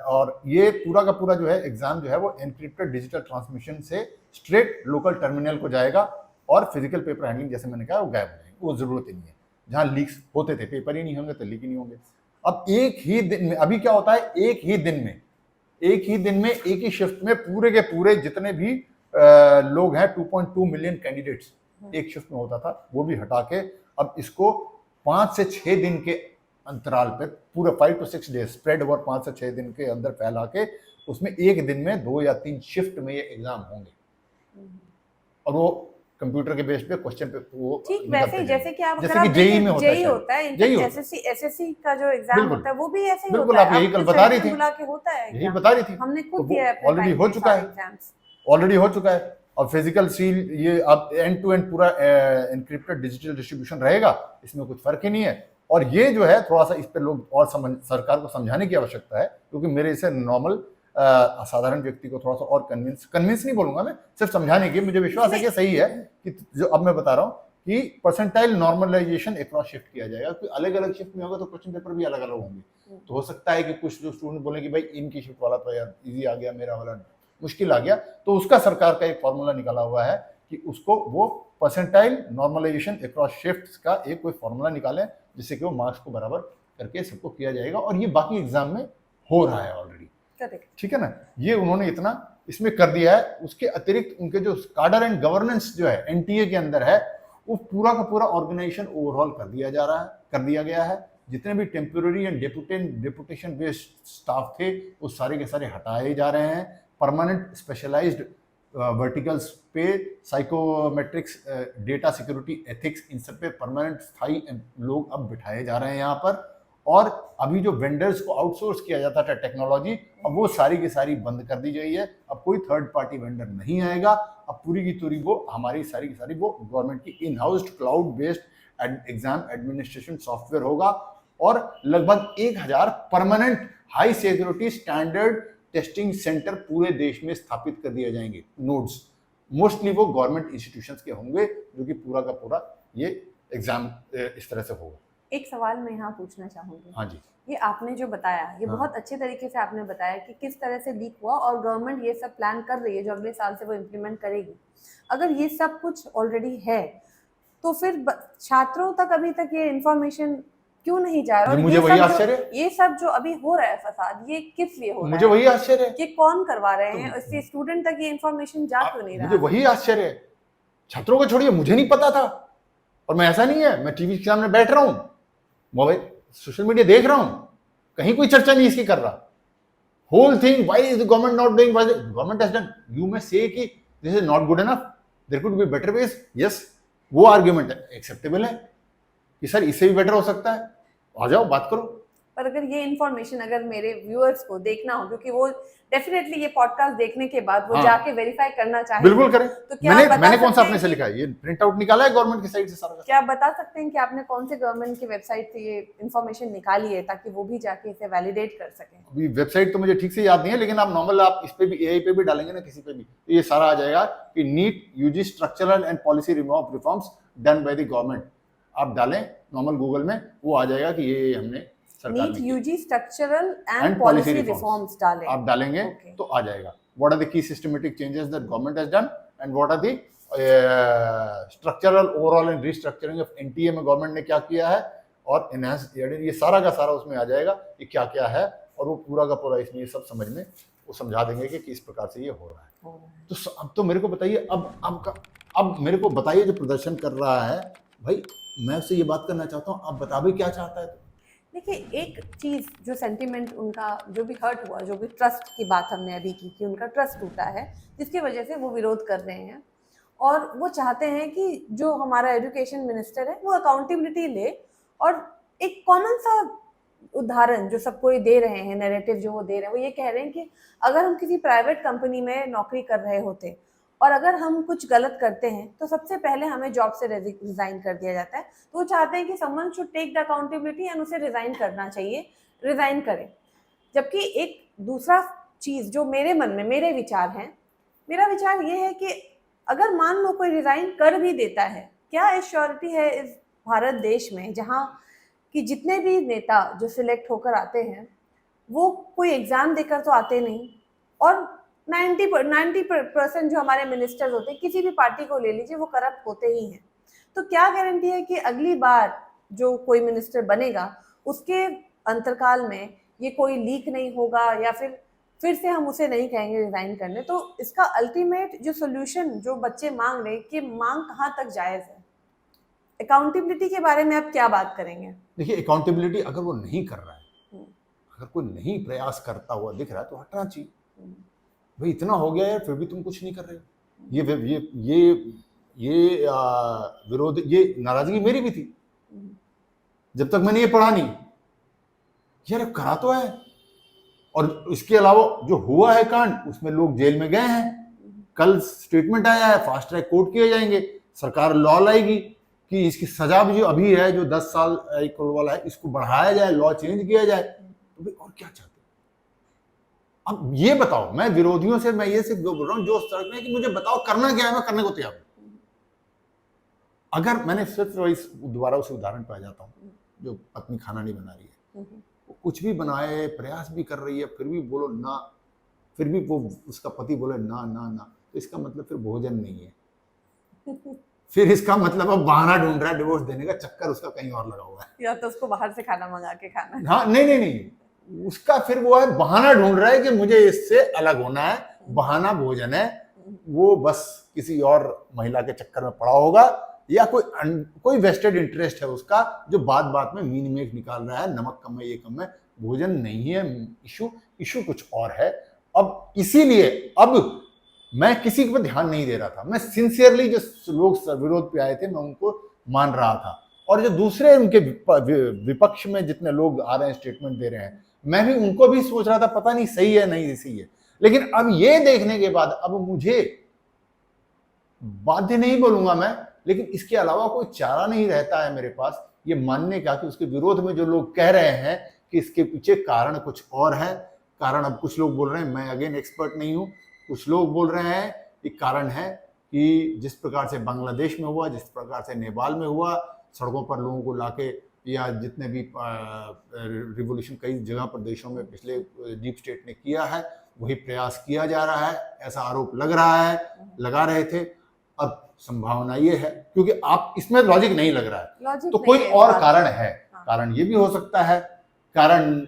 और ये पूरा का पूरा जो है एग्जाम जो है वो एनक्रिप्टेड डिजिटल ट्रांसमिशन से स्ट्रेट लोकल टर्मिनल को जाएगा, और फिजिकल पेपर हैंडलिंग जैसे मैंने कहा वो गायब हो जाएगी, वो जरूरत ही नहीं है। जहां लीक्स होते थे, पेपर ही नहीं होंगे तो लीक ही नहीं होंगे। अब एक ही दिन में, अभी क्या होता है, एक ही दिन में एक ही शिफ्ट में पूरे के पूरे जितने भी लोग हैं, 2.2 मिलियन कैंडिडेट्स एक शिफ्ट में होता था, वो भी हटा के अब इसको 5 से 6 दिन के अंतराल पे, पूरा 5 to 6 डेज स्प्रेड ओवर 5 से 6 दिन के अंदर फैला के, उसमें एक दिन में 2 या 3 शिफ्ट में ये एग्जाम होंगे, और वो कंप्यूटर के बेस पे क्वेश्चन पे वो ठीक वैसे जैसे कि आप, जैसे कि जेई में होता है, जेई होता है, एसएससी का जो एग्जाम होता है वो भी ऐसे ही बिल्कुल, होता है। आप यही कल बता रही थी, बुला के होता है, यही बता रही थी, हमने खुद दिया है, ऑलरेडी हो चुका है, ऑलरेडी हो चुका है। और फिजिकल सील ये अब एंड टू एंड पूरा एनक्रिप्टेड डिजिटल डिस्ट्रीब्यूशन रहेगा, इसमें कुछ फर्क ही नहीं है। और ये जो है थोड़ा सा इस पे लोग और सरकार को समझाने की आवश्यकता है, क्योंकि मेरे से नॉर्मल साधारण व्यक्ति को थोड़ा सा और कन्विंस नहीं बोलूंगा मैं, सिर्फ समझाने की, मुझे विश्वास है कि सही है कि जो अब मैं बता रहा हूँ कि परसेंटाइल नॉर्मलाइजेशन अक्रॉस शिफ्ट किया जाएगा, क्योंकि अलग अलग शिफ्ट में होगा तो क्वेश्चन पेपर भी अलग अलग होंगे। तो हो सकता है कि कुछ जो स्टूडेंट बोले कि भाई इनकी शिफ्ट वाला तो यार इजी आ गया, मेरा वाला मुश्किल आ गया, तो उसका सरकार का एक फॉर्मूला निकाला हुआ है कि उसको वो परसेंटाइल नॉर्मलाइजेशन अक्रॉस शिफ्ट्स का एक कोई फॉर्मूला निकालें, जिससे कि वो मार्क्स को बराबर करके सबको किया जाएगा। और ये बाकी एग्जाम में हो रहा है ऑलरेडी, ठीक है ना। ये उन्होंने इतना इसमें कर दिया है। उसके अतिरिक्त उनके जो काडर एंड गवर्नेंस जो है एनटीए के अंदर है, वो पूरा का पूरा ऑर्गेनाइजेशन ओवरऑल कर दिया गया है। जितने भी temporary and deputation based staff थे वो सारे के सारे हटाए जा रहे हैं। परमानेंट स्पेशलाइज्ड वर्टिकल्स पे साइकोमेट्रिक्स, डेटा सिक्योरिटी, एथिक्स, इन सब पे परमानेंट स्थायी लोग अब बिठाए जा रहे हैं यहाँ पर। और अभी जो वेंडर्स को आउटसोर्स किया जाता था टेक्नोलॉजी, अब वो सारी की सारी बंद कर दी गई है। अब कोई थर्ड पार्टी वेंडर नहीं आएगा, अब पूरी की पूरी वो हमारी सारी की सारी वो गवर्नमेंट की in house cloud based exam administration software होगा। और लगभग 1000 permanent high security standard testing centre पूरे देश में स्थापित कर दिए जाएंगे। नोड्स मोस्टली वो गवर्नमेंट इंस्टीट्यूशंस के होंगे, जो कि पूरा का पूरा ये एग्जाम इस तरह से होगा। एक सवाल मैं यहाँ पूछना चाहूंगी। हाँ जी। ये आपने जो बताया, ये बहुत अच्छे तरीके से आपने बताया कि किस तरह से लीक हुआ, और गवर्नमेंट ये सब प्लान कर रही है जो अगले साल से वो इम्प्लीमेंट करेगी। अगर ये सब कुछ ऑलरेडी है तो फिर छात्रों तक अभी तक ये इन्फॉर्मेशन क्यों नहीं जा रहा? मुझे वही आश्चर्य, ये सब जो अभी हो रहा है फसाद, ये किस लिए हो रहा है? मुझे वही आश्चर्य है कि कौन करवा रहे हैं, इससे स्टूडेंट तक ये इन्फॉर्मेशन जा क्यों नहीं रहा? मुझे वही आश्चर्य है। छात्रों को छोड़िए, मुझे नहीं पता था। और मैं ऐसा नहीं है, मैं टीवी के सामने बैठ रहा हूँ, मोबाइल सोशल मीडिया देख रहा हूँ, कहीं कोई चर्चा नहीं इसकी कर रहा। Whole thing, why is the government not doing, why the government has done, you may say कि this is not good enough, there could be better ways, yes, वो आर्ग्यूमेंट एक्सेप्टेबल है कि सर इससे भी बेटर हो सकता है, आ जाओ बात करो। पर अगर ये इन्फॉर्मेशन अगर मेरे व्यूअर्स को देखना हो, क्योंकि वो डेफिनेटली ये पॉडकास्ट देखने के बाद वो हाँ। जाके वेरीफाई करना चाहेंगे, बिल्कुल करें। तो क्या आप बता मैंने कौन सा सकते अपने हैं से कि- लिखा है, ये प्रिंट आउट निकाला है गवर्नमेंट की साइड से सारा। क्या आप बता सकते हैं कि आपने कौन से गवर्नमेंट की वेबसाइट से ये इन्फॉर्मेशन निकाली है, ताकि वो भी जाके इसे वैलिडेट कर सकें? अभी वेबसाइट तो मुझे ठीक से याद नहीं है, लेकिन आप नॉर्मल आप इस पे भी, एआई पे भी डालेंगे ना, किसी पे भी, तो ये सारा आ जाएगा कि NEET UG structural and policy reforms done by the government, आप डालें नॉर्मल गूगल में, वो आ जाएगा कि ये हमने सरकार नीट ने किया। UG structural and And policy policy reforms डालें, आप डालेंगे Okay. तो आ जाएगा, what are the key systematic changes that government has done and what are the structural overall and restructuring of NTA में गवर्नमेंट ने क्या किया है, और एनहांस, ये सारा का सारा उसमें आ जाएगा कि क्या क्या है, और वो पूरा का पूरा इसमें ये सब समझ में वो समझा देंगे कि किस प्रकार से ये हो रहा है। तो अब तो मेरे को बताइए, अब मेरे को बताइए जो प्रदर्शन कर रहा है भाई, मैं उससे ये बात करना चाहता हूँ, आप बता भाई क्या चाहता है। देखिए, एक चीज जो सेंटिमेंट उनका जो भी हर्ट हुआ, जो भी ट्रस्ट की बात हमने अभी की कि उनका ट्रस्ट टूटा है, जिसकी वजह से वो विरोध कर रहे हैं, और वो चाहते हैं कि जो हमारा एजुकेशन मिनिस्टर है वो अकाउंटेबिलिटी ले, और एक कॉमन सा उदाहरण जो सबको ये दे रहे हैं, नैरेटिव जो वो दे रहे हैं, वो ये कह रहे हैं कि अगर हम किसी प्राइवेट कंपनी में नौकरी कर रहे होते और अगर हम कुछ गलत करते हैं तो सबसे पहले हमें जॉब से रिजाइन कर दिया जाता है, तो वो चाहते हैं कि someone should take the accountability and उसे रिजाइन करना चाहिए, रिजाइन करें। जबकि एक दूसरा चीज़ जो मेरे मन में, मेरे विचार हैं, मेरा विचार ये है कि अगर मान लो कोई रिजाइन कर भी देता है, क्या एश्योरिटी है इस भारत देश में जहाँ कि जितने भी नेता जो सिलेक्ट होकर आते हैं वो कोई एग्ज़ाम देकर तो आते नहीं, और 90% जो हमारे मिनिस्टर्स होते हैं, किसी भी पार्टी को ले लीजिए, वो करप्ट होते ही हैं। तो क्या गारंटी है कि अगली बार जो कोई मिनिस्टर बनेगा उसके अंतरकाल में ये कोई लीक नहीं होगा, या फिर से हम उसे नहीं कहेंगे रिजाइन करने? तो इसका अल्टीमेट जो सोल्यूशन जो बच्चे मांग रहे हैं, कि मांग कहाँ तक जायज़ है? अकाउंटेबिलिटी के बारे में आप क्या बात करेंगे? देखिए, अकाउंटेबिलिटी अगर वो नहीं कर रहा है, अगर कोई नहीं प्रयास करता हुआ दिख रहा है तो हटना चाहिए। भाई इतना हो गया है फिर भी तुम कुछ नहीं कर रहे हो, ये विरोध, ये नाराजगी मेरी भी थी जब तक मैंने ये पढ़ा नहीं, यार करा तो है। और इसके अलावा जो हुआ है कांड, उसमें लोग जेल में गए हैं, कल स्टेटमेंट आया है, फास्ट ट्रैक कोर्ट किए जाएंगे, सरकार लॉ लाएगी कि इसकी सजा भी जो अभी है, जो 10 साल 1 करोड़ वाला है, इसको बढ़ाया जाए, लॉ चेंज किया जाए। तो भाई और क्या चाहते हो? अब ये बताओ, मैं विरोधियों से मैं ये सिर्फ बोल रहा हूँ जो सड़क में, कि मुझे बताओ करना क्या है, मैं करने को तैयार हूं। अगर मैंने सिर्फ दोबारा उस उदाहरण पे आ जाता हूँ, जो पत्नी खाना नहीं बना रही है, वो कुछ भी बनाए, प्रयास भी कर रही है, फिर भी बोलो ना, फिर भी वो उसका पति बोले ना ना ना, तो इसका मतलब फिर भोजन नहीं है, फिर इसका मतलब अब बहाना ढूंढ रहा है, डिवोर्स देने का चक्कर उसका कहीं और लगा हुआ है, या तो उसको बाहर से खाना मंगा के खाना है। हाँ नहीं, उसका फिर वो है बहाना ढूंढ रहा है कि मुझे इससे अलग होना है, बहाना भोजन है, वो बस किसी और महिला के चक्कर में पड़ा होगा, या कोई वेस्टेड इंटरेस्ट है उसका, जो बात बात में मीन मेक निकाल रहा है, नमक कम है, ये कम है, भोजन नहीं है इशू कुछ और है। अब इसीलिए अब मैं किसी पर ध्यान नहीं दे रहा था, मैं सिंसियरली जो लोग विरोध पे आए थे मैं उनको मान रहा था, और जो दूसरे उनके विपक्ष में जितने लोग आ रहे हैं, स्टेटमेंट दे रहे हैं, मैं भी उनको भी सोच रहा था पता नहीं सही है नहीं सही है। लेकिन अब ये देखने के बाद अब मुझे बाध्य नहीं बोलूंगा मैं, लेकिन इसके अलावा कोई चारा नहीं रहता है मेरे पास ये मानने का कि उसके विरोध में जो लोग कह रहे हैं कि इसके पीछे कारण कुछ और है। कारण अब कुछ लोग बोल रहे हैं, मैं अगेन एक्सपर्ट नहीं हूं, कुछ लोग बोल रहे हैं कि कारण है कि जिस प्रकार से बांग्लादेश में हुआ, जिस प्रकार से नेपाल में हुआ, सड़कों पर लोगों को लाके, या जितने भी रिवोल्यूशन कई जगह पर देशों में पिछले डीप स्टेट ने किया है, वही प्रयास किया जा रहा है, ऐसा आरोप लग रहा है, लगा रहे थे। अब संभावना ये है, क्योंकि आप इसमें लॉजिक नहीं लग रहा है, तो कोई और कारण है। कारण ये भी हो सकता है, कारण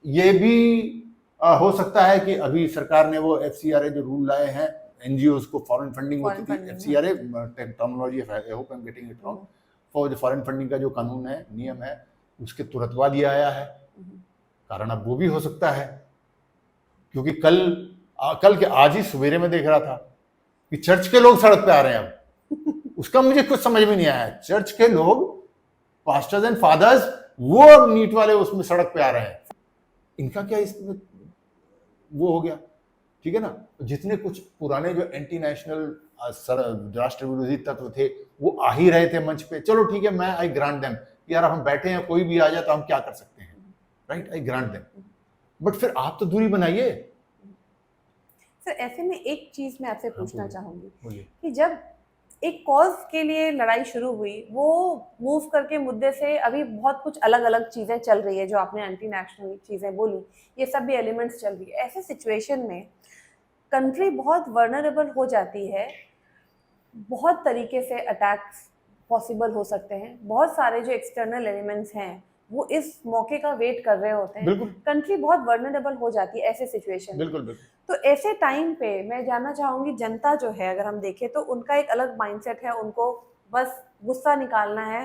ये भी हो सकता है कि अभी सरकार ने वो FCRA जो रूल लाए हैं, NGOs को फॉरेन फंडिंग होती थी, FCRA terminology, I hope I am getting it wrong, for foreign funding का जो कानून है, नियम है, उसके तुरंत बाद ये आया है। कारण अब वो भी हो सकता है, क्योंकि कल के आज ही सवेरे में देख रहा था कि चर्च के लोग सड़क पे आ रहे हैं अब। उसका मुझे कुछ समझ में नहीं आया। चर्च के लोग, पास्टर्स एंड फादर्स, वो अब नीट वाले उसमें सड़क पे आ रहे हैं। इनका क्या इसमें वो हो गया, ठीक है ना। जितने कुछ पुराने जो एंटी नेशनल राष्ट्र विरोधी तत्व थे वो आ ही रहे थे मंच पे, चलो ठीक है, मैं आई ग्रांट देम, यार हम बैठे हैं, कोई भी आ जाए तो हम क्या कर सकते हैं, right, I grant them. But फिर आप तो दूरी बनाइए। सर ऐसे में एक चीज मैं आपसे पूछना बोलिए। चाहूंगी बोलिए। कि जब एक कॉज के लिए लड़ाई शुरू हुई, वो मूव करके मुद्दे से अभी बहुत कुछ अलग अलग चीजें चल रही है, जो आपने एंटी नेशनल चीजें बोली, ये सब भी एलिमेंट्स चल रही है। ऐसे सिचुएशन में कंट्री बहुत वर्नरेबल हो जाती है, बहुत तरीके से अटैक्स पॉसिबल हो सकते हैं, बहुत सारे जो एक्सटर्नल एलिमेंट्स हैं वो इस मौके का वेट कर रहे होते हैं। बिल्कुल कंट्री बहुत वर्नरेबल हो जाती है ऐसे सिचुएशन में। बिल्कुल बिल्कुल। तो ऐसे टाइम पे मैं जानना चाहूंगी, जनता जो है अगर हम देखें तो उनका एक अलग माइंडसेट है, उनको बस गुस्सा निकालना है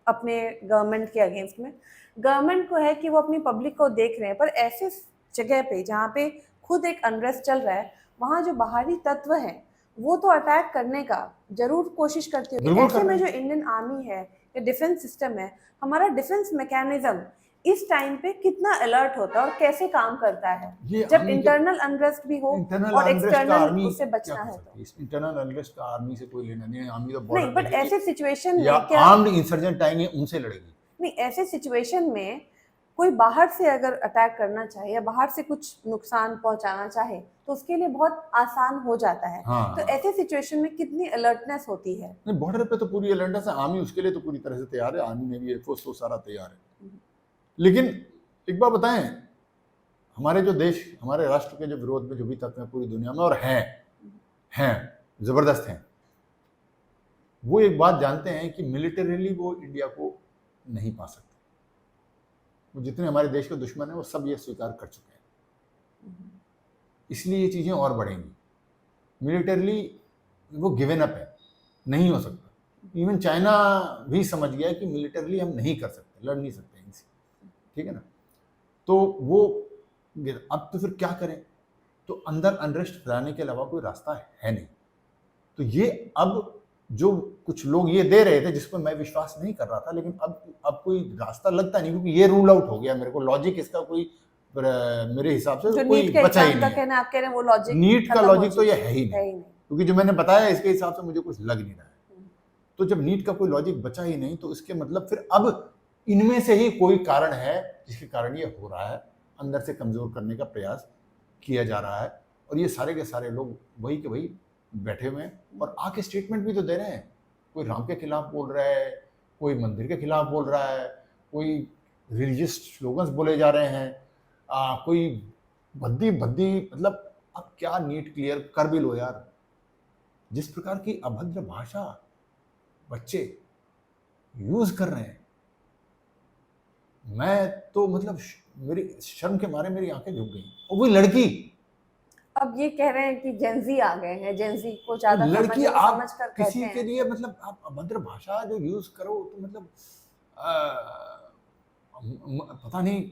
अपने गवर्नमेंट के अगेंस्ट में। गवर्नमेंट को है कि वो अपनी पब्लिक को देख रहे हैं, पर ऐसे जगह पे जहाँ पे खुद एक अनरेस्ट चल रहा है, वहाँ जो बाहरी तत्व हैं वो तो अटैक करने का जरूर कोशिश करती होगी। बिल्कुल ऐसे कर में रहे जो इंडियन आर्मी है या डिफेंस सिस्टम है, हमारा डिफेंस मैकेनिज्म इस टाइम पे कितना अलर्ट होता है और कैसे काम करता है, ये जब आर्मी के- इंटरनल अनरेस्ट भी हो इंटरनल और अनरेस्ट का एक्सटर्नल आर्मी उससे क्या बचना कर है सकती तो। है? इस इंटरनल अनरेस्ट का आर्मी से कोई लेना नहीं है। आर्मी तो नहीं, बॉर्डर बट ऐसे सिचुएशन या में क्या, आर्म्ड इंसर्जेंट आएंगे उनसे लड़ेगी। नहीं ऐसे सिचुएशन में कोई बाहर से अगर अटैक करना चाहे या बाहर से कुछ नुकसान पहुंचाना चाहे तो उसके लिए बहुत आसान हो जाता है। हाँ, तो ऐसे सिचुएशन में कितनी अलर्टनेस होती है? नहीं, बॉर्डर पे तो पूरी अलर्टनेस है। आर्मी उसके लिए तो पूरी तरह से तैयार है। आर्मी में भी एयरफोर्स तो सारा तैयार है। लेकिन एक बात बताएं, हमारे जो देश, हमारे राष्ट्र के जो विरोध में जो भी तत्व हैं पूरी दुनिया में, और हैं जबरदस्त हैं, वो एक बात जानते हैं कि मिलिटरीली वो इंडिया को नहीं पा सकते। वो जितने हमारे देश के दुश्मन हैं वो सब ये स्वीकार कर चुके हैं। इसलिए ये चीज़ें और बढ़ेंगी। मिलिटरीली वो गिवन अप है, नहीं हो सकता। इवन चाइना भी समझ गया कि मिलिटरीली हम नहीं कर सकते, लड़ नहीं सकते इनसे, ठीक है ना। तो वो अब तो फिर क्या करें? तो अंदर अनरेस्ट फैलाने के अलावा कोई रास्ता है नहीं। तो ये अब जो कुछ लोग ये दे रहे थे, जिस पर मैं विश्वास नहीं कर रहा था, लेकिन अब कोई रास्ता लगता नहीं, क्योंकि ये रूल आउट हो गया। मेरे को लॉजिक इसका कोई मेरे हिसाब से जो कोई नीट का बचा ही एग्जाम का नहीं है। कहना, आप कह रहे हैं वो लॉजिक, नीट का खत्म हो लॉजिक तो ये है ही है नहीं, ही नहीं। क्योंकि जो मैंने बताया इसके हिसाब से मुझे कुछ लग नहीं रहा है। तो जब नीट का कोई लॉजिक बचा ही नहीं, तो इसके मतलब फिर अब इनमें से ही कोई कारण है जिसके कारण ये हो रहा है। अंदर से कमजोर करने का प्रयास किया जा रहा है, और ये सारे के सारे लोग वही के वही बैठे हुए हैं और आके स्टेटमेंट भी तो दे रहे हैं। कोई राम के खिलाफ बोल रहा है, कोई मंदिर के खिलाफ बोल रहा है, कोई रिलीजियस स्लोगन्स बोले जा रहे हैं, कोई भद्दी भद्दी, मतलब अब क्या नीट क्लियर कर भी लो यार। जिस प्रकार की अभद्र भाषा बच्चे यूज कर रहे हैं, मैं तो मतलब मेरी शर्म के मारे मेरी आंखें झुक गई। और वो लड़की, अब ये कह रहे हैं कि जेंजी आ गए हैं, जेंजी को ज्यादा लड़की, समझ आप कर किसी कहते के हैं। लिए मतलब आप अभद्र भाषा जो यूज करो तो मतलब पता नहीं,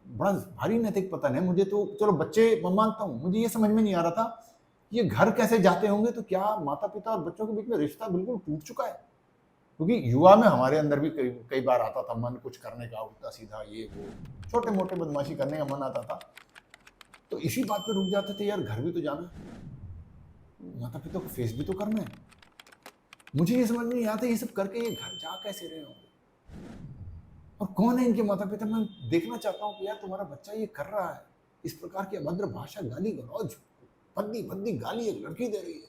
बड़ा भारी नैतिक पतन है। मुझे तो चलो बच्चे मैं मानता हूँ, मुझे ये समझ में नहीं आ रहा था ये घर कैसे जाते होंगे। तो क्या माता पिता और बच्चों के बीच में रिश्ता बिल्कुल टूट चुका है? क्योंकि युवा में हमारे अंदर भी कई बार आता था मन कुछ करने का, उल्टा सीधा ये वो छोटे मोटे बदमाशी करने का मन आता था। तो इसी बात पे रुक जाते थे, यार घर भी तो जाना है, माता पिता को फेस भी तो करना है। मुझे ये समझ में नहीं आता ये सब करके ये घर जा कैसे रहे होंगे, और कौन है इनके माता पिता। मैं देखना चाहता हूँ कि यार तुम्हारा बच्चा ये कर रहा है, इस प्रकार की अभद्र भाषा, गाली गलौज, भद्दी भद्दी गाली एक लड़की दे रही है।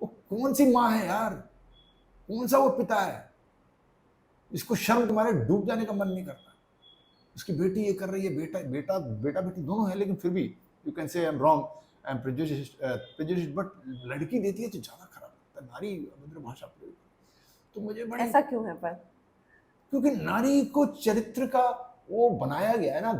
वो कौन सी माँ है यार, कौन सा वो पिता है इसको शर्म तुम्हारे डूब जाने का मन नहीं करता? उसकी बेटी ये कर रही है, बेटा बेटी दोनों है, लेकिन फिर भी you can say I am wrong, I am prejudiced, but लड़की देती है तो ज्यादा खराब लगता है। नारी अभद्र भाषा प्रयोग, तो मुझे बड़ी, ऐसा क्यों है? पर क्योंकि नारी को चरित्र का वो बनाया गया है ना,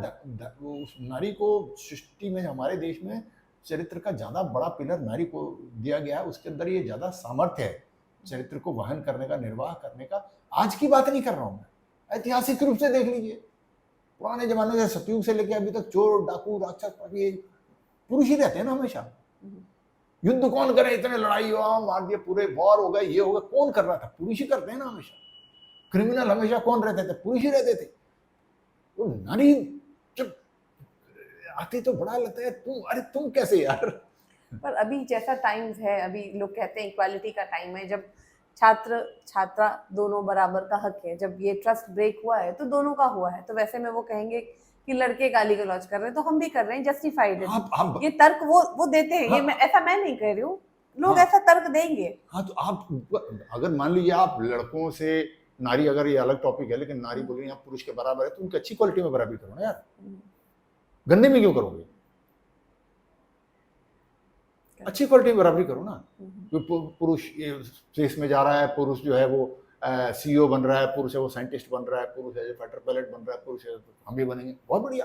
उस नारी को सृष्टि में, हमारे देश में चरित्र का ज्यादा बड़ा पिलर नारी को दिया गया है। उसके अंदर ये ज्यादा सामर्थ्य है चरित्र को वहन करने का, निर्वाह करने का। आज की बात नहीं कर रहा हूं मैं, ऐतिहासिक रूप से देख लीजिए, पुराने जमाने से सतयुग से लेके अभी तक चोर डाकू राक्षस ये पुरुष ही रहते हैं ना हमेशा। युद्ध कौन करे, इतने लड़ाई हुआ मार दिए, पूरे वॉर हो गए, ये हो गया, कौन कर रहा था? पुरुष ही करते हैं ना हमेशा। क्रिमिनल हमेशा कौन रहते थे? पुरुष ही रहते थे। वो नारी जब आती तो बड़ा लगता है, तुम कैसे यार। पर अभी जैसा टाइम है, अभी लोग कहते हैं इक्वालिटी का टाइम है, जब छात्र छात्रा दोनों बराबर का हक है, जब ये ट्रस्ट ब्रेक हुआ है तो दोनों का हुआ है। तो वैसे में वो कहेंगे कि लड़के गाली गलौज कर रहे हैं, तो हम भी कर रहे हैं, जस्टिफाइड है। ये तर्क वो देते हैं। ये मैं नहीं कह रही हूँ, लोग ऐसा तर्क देंगे। हाँ, तो आप अगर मान लीजिए आप लड़कों से नारी, अगर ये अलग टॉपिक है, लेकिन नारी बोल रही है पुरुष के बराबर है, तो उनकी अच्छी क्वालिटी में बराबरी करो ना यार, गंदे में क्यों करोगे? अच्छी क्वालिटी में बराबरी करो ना। पुरुष स्पेस में जा रहा है, पुरुष जो है वो सीईओ बन रहा है, पुरुष है वो साइंटिस्ट बन रहा है, पुरुष है जो फाइटर पायलट बन रहा है, पुरुष है तो हम भी बनेंगे, बहुत बढ़िया।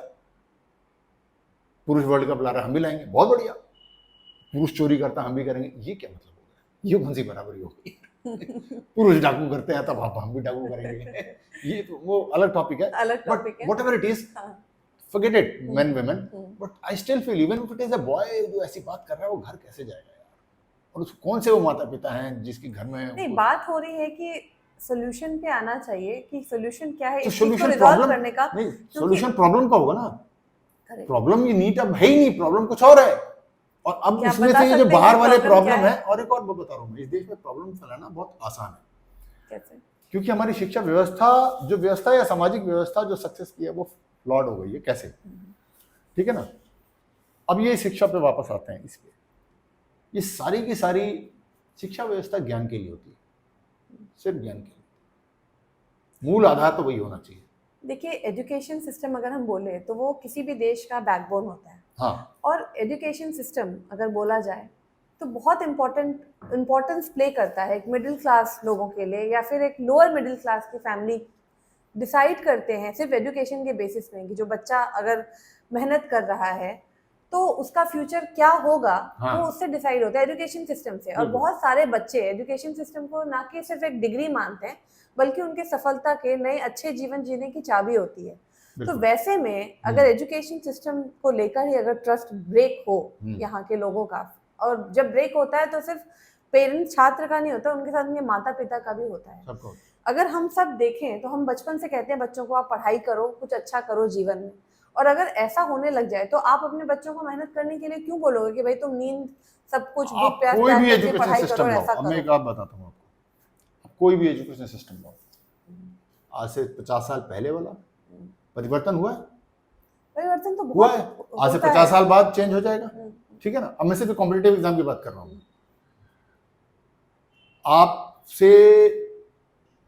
पुरुष वर्ल्ड कप ला रहा है, हम भी लाएंगे, बहुत बढ़िया। पुरुष चोरी करता है, हम भी करेंगे, ये क्या मतलब हो गया? ये कौन सी बराबरी हो गई? पुरुष डाकू करते हैं तब हम भी डाकू करेंगे। ये तो वो अलग टॉपिक है, अलग टॉपिक है। Whatever it is, forget it, men women, but I still feel even if it is a boy जो ऐसी बात कर रहा है, वो घर कैसे जाएगा यार? और उसको कौन से वो माता पिता हैं जिसके घर में नहीं, बात हो रही है कि सोल्यूशन पे आना चाहिए कि सोल्यूशन क्या है, तो इस चीज को सोल्यूशन रिजॉल्व प्रॉब्लम करने का। नहीं, सोल्यूशन प्रॉब्लम का होगा ना। Correct. प्रॉब्लम ये नीट अब है ही नहीं, प्रॉब्लम कुछ और है। और अब क्या उसमें बता से ये जो सकते हैं बाहर वाले problem क्या प्रॉब्लम है? है, और एक और बता रहा हूँ मैं, इस देश में प्रॉब्लम फैलाना बहुत आसान है। कैसे? क्योंकि हमारी शिक्षा व्यवस्था, जो व्यवस्था या सामाजिक व्यवस्था जो सक्सेस की है, वो फ्लॉड हो गई है। कैसे? ठीक है ना। अब ये शिक्षा पे वापस आते हैं। इसके ये सारी की सारी शिक्षा व्यवस्था ज्ञान के लिए होती है, सिर्फ ज्ञान के लिए। मूल आधार तो वही होना चाहिए। देखिए, एजुकेशन सिस्टम अगर हम बोले तो वो किसी भी देश का बैकबोन होता है। हाँ, और एजुकेशन सिस्टम अगर बोला जाए तो बहुत इम्पोर्टेंस प्ले करता है एक मिडिल क्लास लोगों के लिए, या फिर एक लोअर मिडिल क्लास की फैमिली डिसाइड करते हैं सिर्फ एजुकेशन के बेसिस में कि जो बच्चा अगर मेहनत कर रहा है तो उसका फ्यूचर क्या होगा। हाँ। वो उससे डिसाइड होता है, एजुकेशन सिस्टम से। और बहुत सारे बच्चे एजुकेशन सिस्टम को ना कि सिर्फ एक डिग्री मानते हैं, बल्कि उनके सफलता के नए अच्छे जीवन जीने की चाबी होती है। तो वैसे में अगर एजुकेशन सिस्टम को लेकर ही अगर ट्रस्ट ब्रेक हो यहाँ के लोगों का, और जब ब्रेक होता है तो सिर्फ पेरेंट्स छात्र का नहीं होता, उनके साथ उनके माता पिता का भी होता है। सबको। अगर हम सब देखें तो हम बचपन से कहते हैं बच्चों को आप पढ़ाई करो, कुछ अच्छा करो जीवन में, और अगर ऐसा होने लग जाए तो आप अपने बच्चों को मेहनत करने के लिए क्यों बोलोगे कि भाई तुम नींद सब कुछ भूख प्यास कोई भी त्याग करके एजुकेशन पढ़ाई करो, सिस्टम ऐसा लाओ। अब मैं एक करो। बात बताता हूँ आपको, कोई भी एजुकेशन सिस्टम लाओ, आज से 50 साल पहले वाला परिवर्तन हुआ है? परिवर्तन तो हुआ बहुत है। आज से होता 50 है। साल बाद चेंज हो जाएगा। ठीक है ना। अब मैं सिर्फ कॉम्पिटिटिव एग्जाम की बात कर रहा हूँ।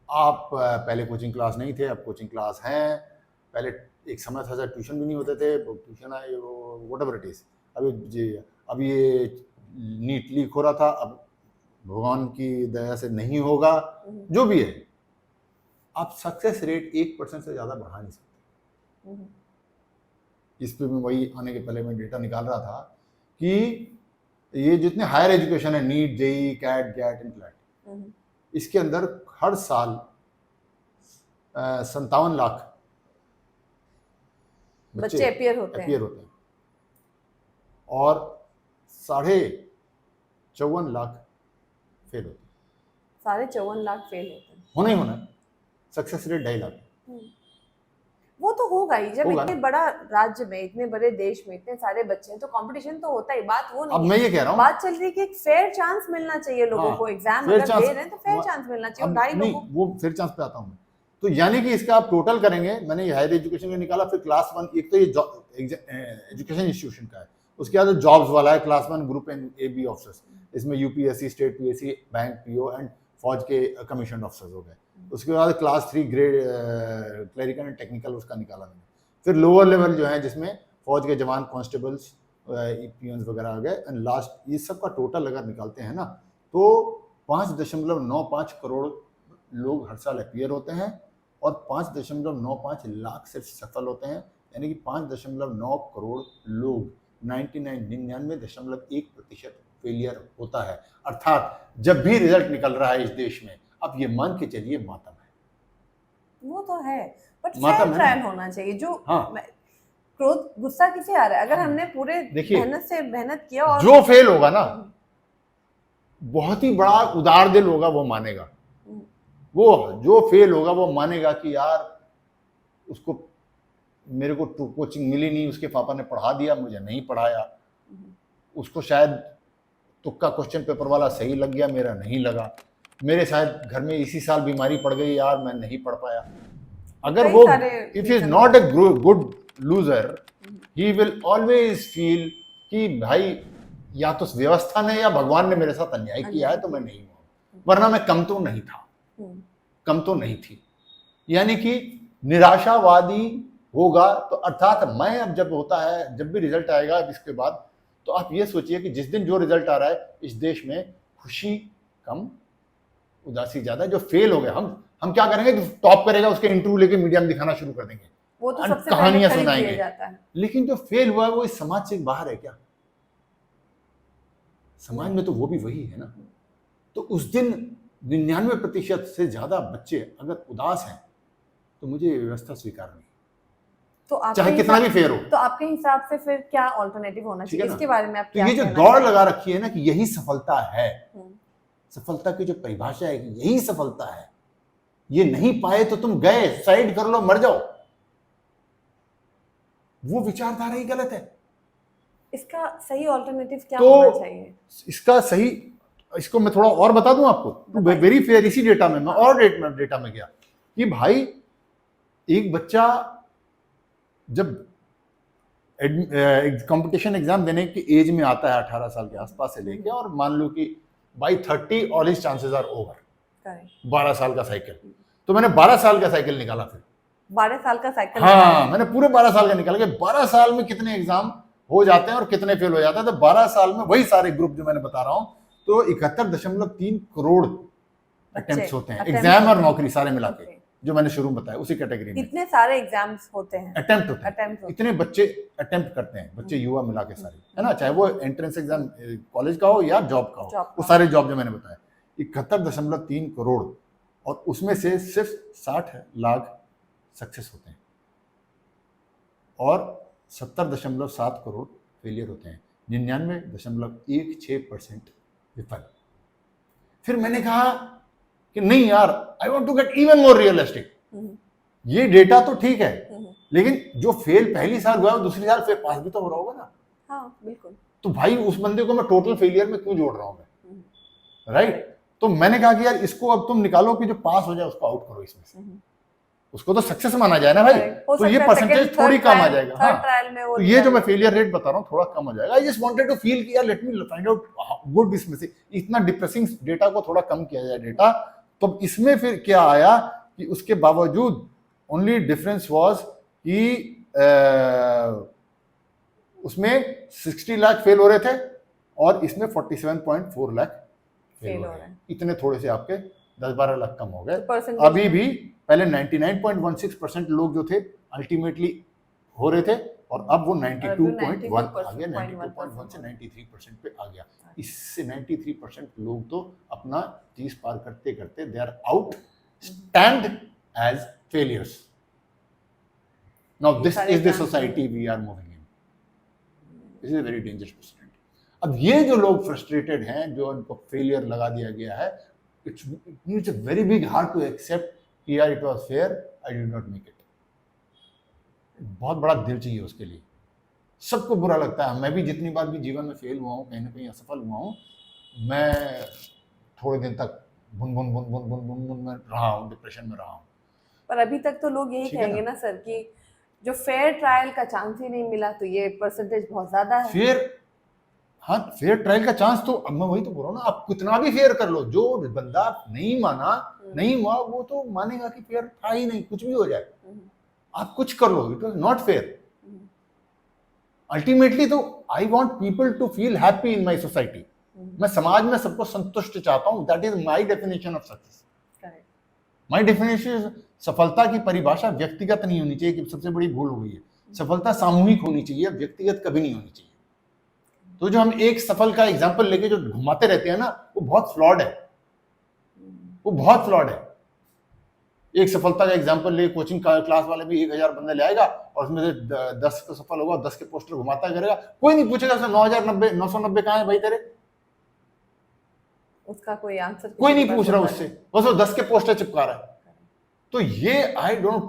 आप पहले कोचिंग क्लास नहीं थे, अब कोचिंग क्लास हैं। पहले एक समय था जब ट्यूशन भी नहीं होते थे, ट्यूशन आए, वो व्हाटएवर इट इज। अब ये नीट लीक हो रहा था, अब भगवान की दया से नहीं होगा, जो भी है। आप सक्सेस रेट 1% से ज्यादा बढ़ा नहीं सकते। इस पे मैं वही आने के पहले मैं डेटा निकाल रहा था कि ये जितने हायर एजुकेशन है, नीट, जेई, कैट, गैट, इंटलेट, इसके अंदर हर साल 57 लाख बच्चे अपीयर होते हैं, और 54.5 लाख फेल होते हैं। 54.5 लाख फेल होते हैं। होना ही होना। Success rate 2.5 lakh. वो तो होगा ही, जब होगा इतने ना। बड़ा राज्य में, इतने बड़े देश में इतने सारे बच्चे हैं तो कंपटीशन तो होता ही। बात वो अब नहीं मैं है, ये कह रहा हूँ, बात चल रही है कि एक फेयर चांस मिलना चाहिए लोगों को। एग्जाम fair अगर chance- दे रहे हैं तो फेयर चांस मिलना चाहिए। अब ढाई नहीं, लोगों वो फेयर चांस पे आता हूँ मैं। तो यानी कि इसका आप टोटल करेंगे, मैंने हायर एजुकेशन का निकाला, फिर क्लास 1, एक तो ये एजुकेशन इंस्टीट्यूशन का है, उसके बाद जॉब्स वाला है, class 1 group and AB officers, इसमें UPSC, state PSC, bank PO and फौज के कमीशन ऑफिसर्स हो गए। उसके बाद class 3 grade clerical and technical, उसका निकाला मैंने। फिर लोअर लेवल जो है, जिसमें फौज के जवान, कांस्टेबल्स, पियंस वगैरह आ गए, एंड लास्ट ये सब का टोटल अगर निकालते हैं ना, तो 5.95 करोड़ लोग हर साल अपीयर होते हैं, और 5.95 लाख सिर्फ सफल होते हैं। यानी कि 5.9 करोड़ लोग, 99.1% फेलियर होता है। अर्थात जब भी रिजल्ट निकल रहा है इस देश में, अब ये मान के चलिए मातम है। वो तो है, बट माता फेयर मैंने- ट्रायल होना चाहिए। जो हाँ। क्रोध, गुस्सा किसे आ रहा है? अगर हमने पूरे देखिए, मेहनत किया और जो फेल होगा ना, बहुत ही बड़ा उदार दिल होगा, वो मानेगा। वो जो फेल होगा वो मानेगा कि यार उसको, मेरे को कोचिंग मिली नहीं, उसके पापा ने पढ़ा दिया, मुझे नहीं पढ़ाया, उसको शायद तुक्का क्वेश्चन पेपर वाला सही लग गया, मेरा नहीं लगा, मेरे शायद घर में इसी साल बीमारी पड़ गई यार, मैं नहीं पढ़ पाया। अगर कई वो, सारे if he is reason not a good loser, he will always feel कि भाई या तो व्यवस्था ने या भगवान ने मेरे साथ अन्याय किया है, तो मैं नहीं हूं, वरना मैं कम तो नहीं था, कम तो नहीं थी। यानी कि निराशावादी होगा तो, अर्थात मैं अब जब होता है, जब भी रिजल्ट आएगा अब इसके बाद, तो आप ये सोचिए कि जिस दिन जो रिजल्ट आ रहा है, इस देश में खुशी कम, उदासी ज्यादा। जो फेल हो गया, हम क्या करेंगे, जो टॉप करेगा उसके इंटरव्यू लेके मीडिया में दिखाना शुरू कर देंगे, वो तो और सबसे कहानियां पहले खरीद सुनाएंगे। लिया जाता है। लेकिन जो फेल हुआ है वो इस समाज से बाहर है क्या? समाज में तो वो भी वही है ना। तो उस दिन 99% से ज्यादा बच्चे अगर उदास हैं, तो मुझे ये व्यवस्था स्वीकार नहीं, तो आपके चाहे कितना भी फेयर हो। तो आपके हिसाब से फिर क्या ऑल्टरनेटिव होना ठीक है चाहिए? ना? इसके बारे में आप तो क्या ये जो कहना दौड़ चाहेंगे? लगा रखी है ना कि यही सफलता है, हम्म, सफलता की जो परिभाषा है कि यही सफलता है, ये नहीं पाए तो तुम गए, साइड कर लो, मर जाओ, वो विचारधारा ही गलत है। इसका सही ऑल्टरनेटिव क्या तो होना चाहिए? इसका सही, इसको मैं थोड़ा और बता दूं आपको, तो वेरी फेयर, इसी डेटा में मैं और डेटा में गया कि भाई एक बच्चा जब कंपटीशन एग्जाम देने की एज में आता है 18 साल के आसपास से लेके, और मान लो कि by 30 all his chances are over, correct. 12 साल का साइकिल, तो मैंने 12 साल का साइकिल निकाला फिर। 12 साल का साइकिल। हाँ, मैंने पूरे 12 साल का निकाला कि 12 साल में कितने एग्जाम हो जाते हैं और कितने फेल हो जाते हैं। तो 12 साल में वही सारे ग्रुप जो मैंने बता रहा हूं, तो 71.3 करोड़ अटेम्प्ट्स होते हैं, एग्जाम और नौकरी सारे मिला के, जो मैंने शुरू में बताया उसी कैटेगरी में। इतने सारे एग्जाम्स होते हैं, अटेम्प्ट होते हैं, अटेम्प्ट होते इतने बच्चे अटेम्प्ट करते हैं, बच्चे युवा मिला के सारे, है ना, चाहे वो एंट्रेंस एग्जाम कॉलेज का हो या जॉब का हो, वो सारे जॉब जो मैंने बताया, 71.3 करोड़, और उसमें से सिर्फ 60 लाख सक्सेस होते हैं और 70.7 करोड़ फेलियर होते हैं, 99.16% विफल। फिर मैंने कहा कि नहीं यार, I want to get even more realistic, ये डेटा तो ठीक है, लेकिन जो फेल पहली साल हुआ है दूसरी साल फिर पास भी तो हो रहा होगा ना। हाँ बिल्कुल। तो भाई उस बंदे को मैं टोटल फेलियर में क्यों जोड़ रहा हूं मैं, राइट? तो मैंने कहा कि यार इसको अब तुम निकालो कि जो पास हो जाए उसको आउट करो इसमें से, उसको तो सक्सेस माना जाए ना भाई, तो ये परसेंटेज थोड़ी कम आ जाएगा। हाँ, तो ये जो मैं फेलियर रेट बता रहा हूँ थोड़ा कम हो जाएगा। I just wanted to feel कि यार let me find out good इसमें से, इतना डिप्रेसिंग डेटा को थोड़ा कम किया जाए डेटा। तो इसमें फिर क्या आया कि उसके बावजूद ओनली डिफरेंस वाज कि उसमें 60 लाख फेल हो रहे थे और इसमें 47.4 लाख फेल हो रहे हैं। इतने थोड़े से आपके 10-12 लाख कम हो गए। अभी भी पहले 99.16% लोग जो थे अल्टीमेटली हो रहे थे, और अब वो 92.1 आ गया, 92.1 से 93% पे आ गया। इससे 93% लोग तो अपना चीज पार करते करते they are out, stand as failures. Now this is the society we are moving in. This is a very dangerous precedent. अब ये जो लोग फ्रस्ट्रेटेड हैं, जो उनको फेलियर लगा दिया गया है, it's a very big heart to accept कि यार it was fair, I did not make it। बहुत बड़ा दिल चाहिए उसके लिए। सबको बुरा लगता है, मैं भी जितनी बार भी जीवन में फेल हुआ हूँ, कहीं ना कहीं असफल हुआ हूँ, मैं थोड़े दिन तक बुन बुन बुन बुन बुन बुन बुन में रहा हूँ, डिप्रेशन में रहा हूँ। पर अभी तक तो लोग यही कहेंगे ना सर कि जो फेयर ट्रायल का चांस ही नहीं मिला, तो ये परसेंटेज बहुत ज्यादा है। हाँ, फेयर ट्रायल का चांस तो, अब मैं वही तो बोल रहा हूँ ना, आप कितना भी फेयर कर लो, जो बंदा नहीं माना, नहीं हुआ, वो तो मानेगा कि फेयर था ही नहीं, कुछ भी हो जाए, आप कुछ कर लो, it was not fair. Ultimately तो I want people to feel happy in my society. मैं समाज में सबको संतुष्ट चाहता हूँ, that is my definition of success. My definition, सफलता की परिभाषा व्यक्तिगत नहीं होनी चाहिए, कि सबसे बड़ी भूल हो गई है। सफलता सामूहिक होनी चाहिए, व्यक्तिगत कभी नहीं होनी चाहिए। तो जो हम एक सफल का एग्जाम्पल लेके जो घुमाते रहते हैं ना, वो बहुत फ्लॉड है, वो बहुत फ्लॉड है। एक सफलता का एग्जांपल ले, कोचिंग क्लास वाले भी 1000 बंदे ले आएगा और उसमें से 10 तो सफल होगा, 10 के पोस्टर घुमाता करेगा, कोई नहीं पूछेगा 990 कहाँ है भाई तेरे, उसका कोई आंसर कोई नहीं पूछ रहा उससे, बस वो 10 के पोस्टर चिपका रहा है। तो ये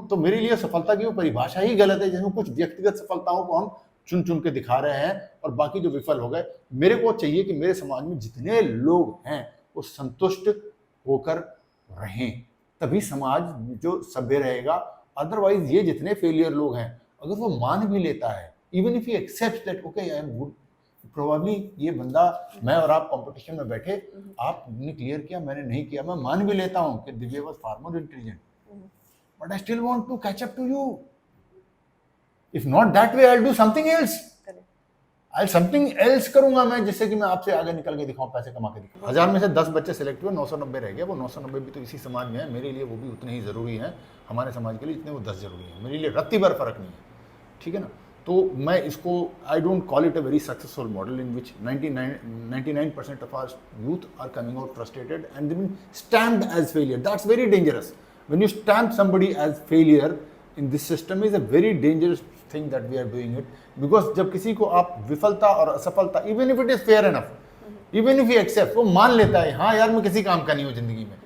तो मेरे लिए सफलता की वो परिभाषा ही गलत है, जिसमें कुछ व्यक्तिगत सफलताओं को हम चुन चुन के दिखा रहे हैं और बाकी जो विफल हो गए। मेरे को चाहिए कि मेरे समाज में जितने लोग हैं वो संतुष्ट होकर रहें, तभी समाज जो सभ्य रहेगा। अदरवाइज ये जितने फेलियर लोग हैं, अगर वो मान भी लेता है, even if he accept that okay I am good, probably ये बंदा, मैं और आप कंपटीशन में बैठे, आपने क्लियर किया मैंने नहीं किया, मैं मान भी लेता हूं कि Divya was far more intelligent, but I still want to catch up to you. If not that way, I will do something else, something else करूंगा मैं, जिससे कि मैं आपसे आगे निकल के दिखाऊं, पैसे कमा के दिखाऊं। 1000 में से 10 बच्चे सिलेक्ट हुए, 990 रह गए। वो 990 भी तो इसी समाज में है, मेरे लिए वो भी उतने ही जरूरी हैं हमारे समाज के लिए जितने वो 10 जरूरी है, मेरे लिए रत्ती भर फर्क नहीं है, ठीक है ना। तो मैं इसको, I don't call it a very successful model in which 99% of our youth are coming out frustrated and been stamped as failure. That's very dangerous. When you stamp somebody as failure in this system is a very dangerous thing that we are doing it, because जब किसी को आप विफलता और असफलता, even if it is fair enough, even if he accepts, वो मान लेता है हाँ यार मैं किसी काम का नहीं हूँ जिंदगी में,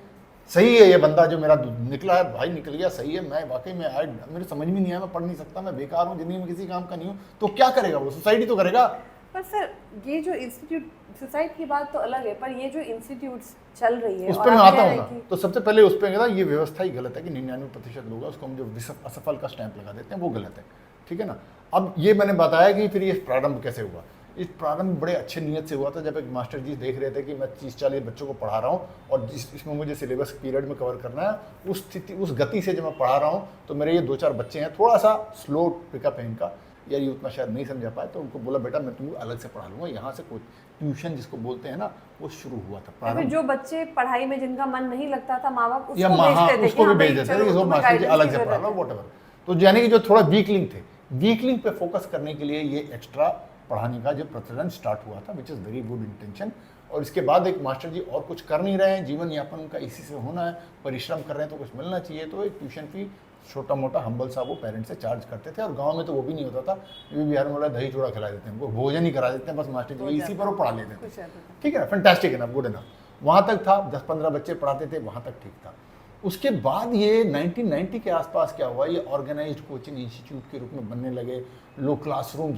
सही है ये बंदा जो मेरा निकला है भाई, निकल गया, सही है, मैं वाकई में मेरे समझ में नहीं आया, मैं पढ़ नहीं सकता, मैं बेकार हूँ, जिंदगी में किसी काम का नहीं हूँ, तो क्या करेगा वो, सुसाइड तो करेगा। पर सर ये जो इंस्टीट्यूट, सुसाइड की बात तो अलग है, पर ये जो इंस्टीट्यूट्स चल रही है उस पर मैं आता हूँ ना, तो सबसे पहले उस पर कहता ये व्यवस्था ही गलत है कि 99% लोग उसको हम जो असफल का स्टैंप लगा देते हैं वो गलत है, ठीक है ना। अब ये मैंने बताया कि फिर ये प्रारंभ कैसे हुआ। इस प्रारंभ बड़े अच्छे नियत से हुआ था, जब एक मास्टर जी देख रहे थे कि मैं 30-40 बच्चों को पढ़ा रहा हूँ और इसमें मुझे सिलेबस पीरियड में कवर करना है, उस स्थिति उस गति से जब मैं पढ़ा रहा हूँ तो मेरे ये 2-4 बच्चे हैं, थोड़ा सा स्लो पिकअप है इनका, यार ये उतना शायद नहीं समझा पाए, तो उनको बोला बेटा मैं तुमको अलग से पढ़ा लूँगा, यहाँ से कोई ट्यूशन जिसको बोलते हैं ना वो शुरू हुआ था। फिर जो बच्चे पढ़ाई में जिनका मन नहीं लगता था, माँ बाप या उसको भी भेज देते थे, इसको मास्टर जी अलग से पढ़ा लो व्हाटएवर। तो यानी कि जो थोड़ा वीक लिंक थे, वीक लिंक पे फोकस करने के लिए ये एक्स्ट्रा पढ़ाने का जो प्रचलन स्टार्ट हुआ था, which is very good intention. और इसके बाद एक मास्टर जी और कुछ कर नहीं रहे हैं, जीवन यापन उनका इसी से होना है, परिश्रम कर रहे हैं तो कुछ मिलना चाहिए, तो एक ट्यूशन फी छोटा मोटा हम्बल सा वो पेरेंट्स से चार्ज करते थे। और गांव में तो वो भी नहीं होता था, ये बिहार में बोला दही चूड़ा खिला देते हैं, उनको भोजन ही करा देते हैं, बस मास्टर जी इसी पर वो पढ़ा लेते थे, ठीक है, फैंटास्टिक इनफ, गुड इनफ, वहाँ तक था। 10-15 बच्चे पढ़ाते थे, वहाँ तक ठीक था। उसके बाद ये 1990 के आसपास क्या हुआ, ये ऑर्गेनाइज्ड कोचिंग इंस्टीट्यूट के रूप में बनने लगे, लोग क्लासरूम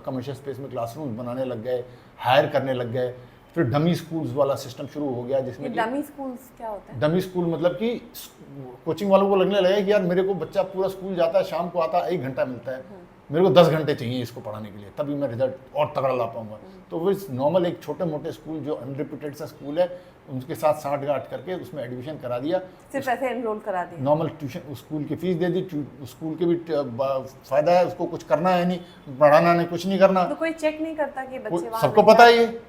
कमर्शियल स्पेस में क्लासरूम बनाने लग गए, हायर करने लग गए। फिर डमी स्कूल्स वाला सिस्टम शुरू हो गया, जिसमें डमी स्कूल्स क्या होता है? डमी स्कूल मतलब कि कोचिंग वालों को लगने लगा कि यार मेरे को बच्चा पूरा स्कूल जाता है, शाम को आता है, 1 घंटा मिलता है, मेरे को 10 घंटे चाहिए इसको पढ़ाने के लिए, तभी मैं रिजल्ट और तगड़ा ला पाऊंगा। तो वो नॉर्मल एक छोटे मोटे स्कूल जो अनरिप्यूटेड सा स्कूल है उनके साथ साठ-गांठ करके उसमें एडमिशन करा दिया, सिर्फ ऐसे एनरोल करा दिया, नॉर्मल ट्यूशन स्कूल की फीस दे दी, स्कूल के भी फायदा है, उसको कुछ करना है नहीं, पढ़ाना नहीं, कुछ नहीं करना, तो कोई चेक नहीं करता कि बच्चे वहां, सबको पता है, ये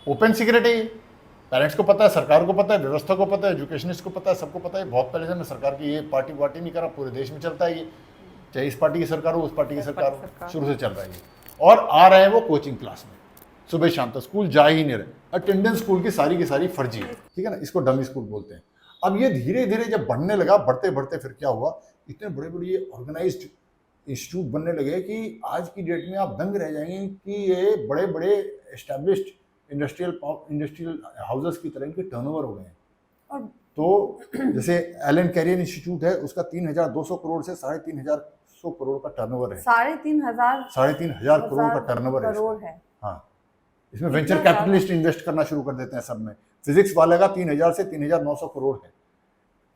ओपन सीक्रेट है, ये पेरेंट्स को पता है, सरकार को पता है, व्यवस्था को पता है, एजुकेशनिस्ट को पता है, सबको पता है। बहुत पहले से मैं सरकार की ये पार्टी वार्टी नहीं करा, पूरे देश में चलता है ये, चाहे इस पार्टी की सरकार हो उस पार्टी की सरकार हो, शुरू से चल रहा है ये। और आ रहे हैं वो कोचिंग क्लास में, सुबह शाम तक स्कूल जा ही नहीं रहे, अटेंडेंस स्कूल की सारी फर्जी है, ठीक है ना, इसको डमी स्कूल बोलते हैं। अब ये धीरे धीरे जब बढ़ने लगा, बढ़ते बढ़ते फिर क्या हुआ, इतने बड़े बड़े ये ऑर्गेनाइज्ड इंस्टीट्यूट बनने लगे कि आज की डेट में आप दंग रह जाएंगे कि ये बड़े बड़े एस्टैब्लिश्ड इंडस्ट्रियल हाउसेस की तरह के टर्नओवर हो गए हैं। तो जैसे एलन कैरियर इंस्टीट्यूट है, उसका 3,200 करोड़ से 3,500 करोड़ का टर्नओवर है, 3,500 करोड़ का टर्नओवर है। हाँ, इसमें वेंचर कैपिटलिस्ट इन्वेस्ट करना शुरू कर देते हैं सब में। फिजिक्स वाले का 3,000 से 3,900 करोड़ है।